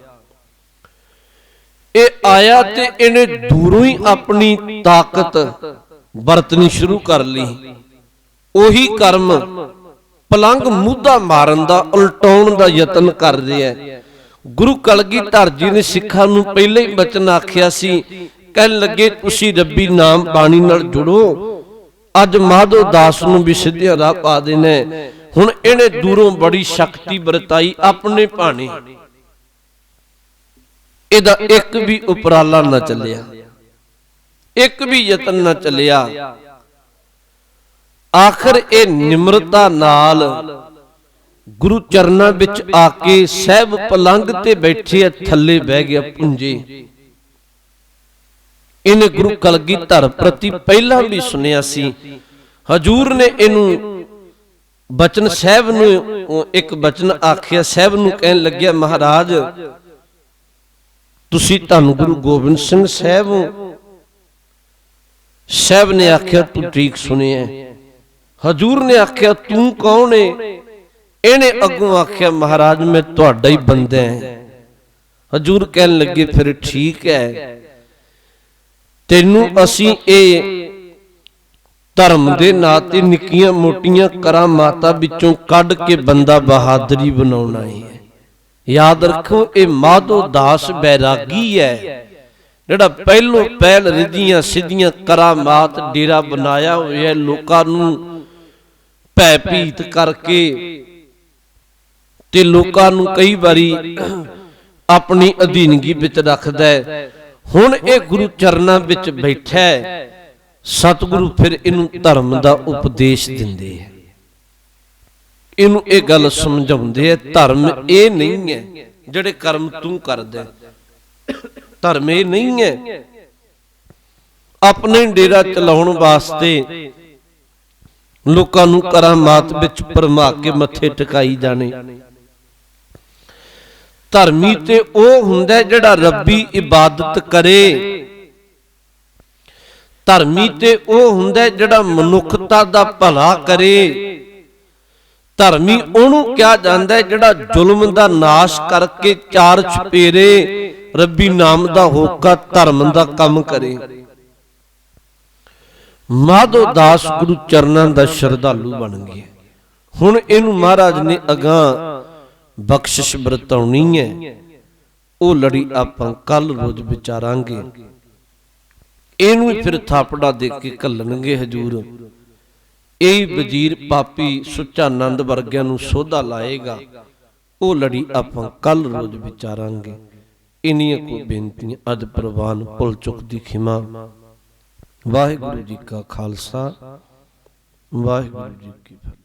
ਇਹ ਆਇਆ ਤੇ ਇਹਨੇ ਦੂਰੋਂ ਹੀ ਆਪਣੀ ਤਾਕਤ ਵਰਤਣੀ ਸ਼ੁਰੂ ਕਰ ਲਈ। ਉਹੀ ਕਰਮ ਪਲੰਗ ਮੂਧਾ ਮਾਰਨ ਦਾ, ਉਲਟਾਉਣ ਦਾ ਯਤਨ ਕਰ ਰਿਹਾ। ਗੁਰੂ ਕਲਗੀਧਰ ਜੀ ਨੇ ਸਿੱਖਾਂ ਨੂੰ ਪਹਿਲਾਂ ਹੀ ਬਚਨ ਆਖਿਆ ਸੀ, ਕਹਿਣ ਲੱਗੇ ਤੁਸੀਂ ਰੱਬੀ ਨਾਮ ਬਾਣੀ ਨਾਲ ਜੁੜੋ, ਅੱਜ ਮਾਧੋ ਦਾਸ ਨੂੰ ਵੀ ਸਿੱਧਿਆ ਰਾਹ ਪਾ ਦੇਣਾ। ਹੁਣ ਇਹਨੇ ਦੂਰੋਂ ਬੜੀ ਸ਼ਕਤੀ ਵਰਤਾਈ ਆਪਣੇ ਭਾਣੇ, ਇਹਦਾ ਇੱਕ ਵੀ ਉਪਰਾਲਾ ਨਾ ਚੱਲਿਆ, ਇੱਕ ਵੀ ਯਤਨ ਨਾ ਚੱਲਿਆ। ਆਖਰ ਇਹ ਨਿਮਰਤਾ ਨਾਲ ਗੁਰੂ ਚਰਨਾਂ ਵਿੱਚ ਆ ਕੇ ਸਹਿਬ ਪਲੰਗ ਤੇ ਬੈਠੇ ਥੱਲੇ ਬਹਿ ਗਿਆ ਪੁੰਜੇ। ਇਹਨੇ ਗੁਰੂ ਕਲਗੀਧਰ ਪ੍ਰਤੀ ਪਹਿਲਾਂ ਵੀ ਸੁਣਿਆ ਸੀ। ਹਜੂਰ ਨੇ ਇਹਨੂੰ बचन साहब नूं एक बचन आखिया, साहब नूं कहन लग्या महाराज तुसी धन गुरु गोबिंद सिंह साहब हो। साहब ने आखिया तू ठीक सुनिया। हजूर ने आखिया तू कौन है? इहने अगों आखिया महाराज मैं तुहाडा ही बंदा है। हजूर कहन लगे फिर ठीक है, तेनू असी ए धर्म दे नाते निक्कियां मोटियां करामातां विचों कढ के बंदा बहादरी बनाउणा है। याद रखो ये माधो दास बैरागी है जिहड़ा पहलों पहल रिधियां सिद्धियां करामात डेरा बनाया होया, लोकां नूं भयभीत करके ते लोकां नूं कई बारी अपनी अधीनगी विच रखदा है। हुण ये गुरु चरनां विच बैठा है, सतगुरु फिर इनू धर्म दा उपदेश दिंदे है, इनू ये गल समझाउंदे है धर्म ये नहीं है जिहड़े कर्म तू करदा, धर्म ये नहीं है अपने डेरा चलाउण वास्ते लोकां नू करामात विच भरमा के मत्थे टिकाई जाने। धर्मी ते ओ हुंदा जिहड़ा रब्बी इबादत करे। धर्मी ते ओ हुंदा जिहड़ा मनुखता दा भला करे। धर्मी ओनू कहा जांदा है जिहड़ा जुल्म दा नाश करके चार छपेरे रब्बी नाम दा होका धर्म दा काम करे। माधो दास गुरु चरनां दा श्रद्धालु बन गया। हुण इनू महाराज ने अगां बख्शिश वरताउणी है, ओ लड़ी आपां कल रोज विचारांगे। इनू फिर थापड़ा दे के घल्लणगे हजूर। यही वजीर पापी सुच्चा नंद वर्गियां नूं सोधा लाएगा, ओ लड़ी आपां कल रोज विचारांगे। इन्नियां को बेनतियां अद प्रवान भुल चुक दी खिमा। वाहिगुरू जी का खालसा, वाहिगुरू जी की फतेह।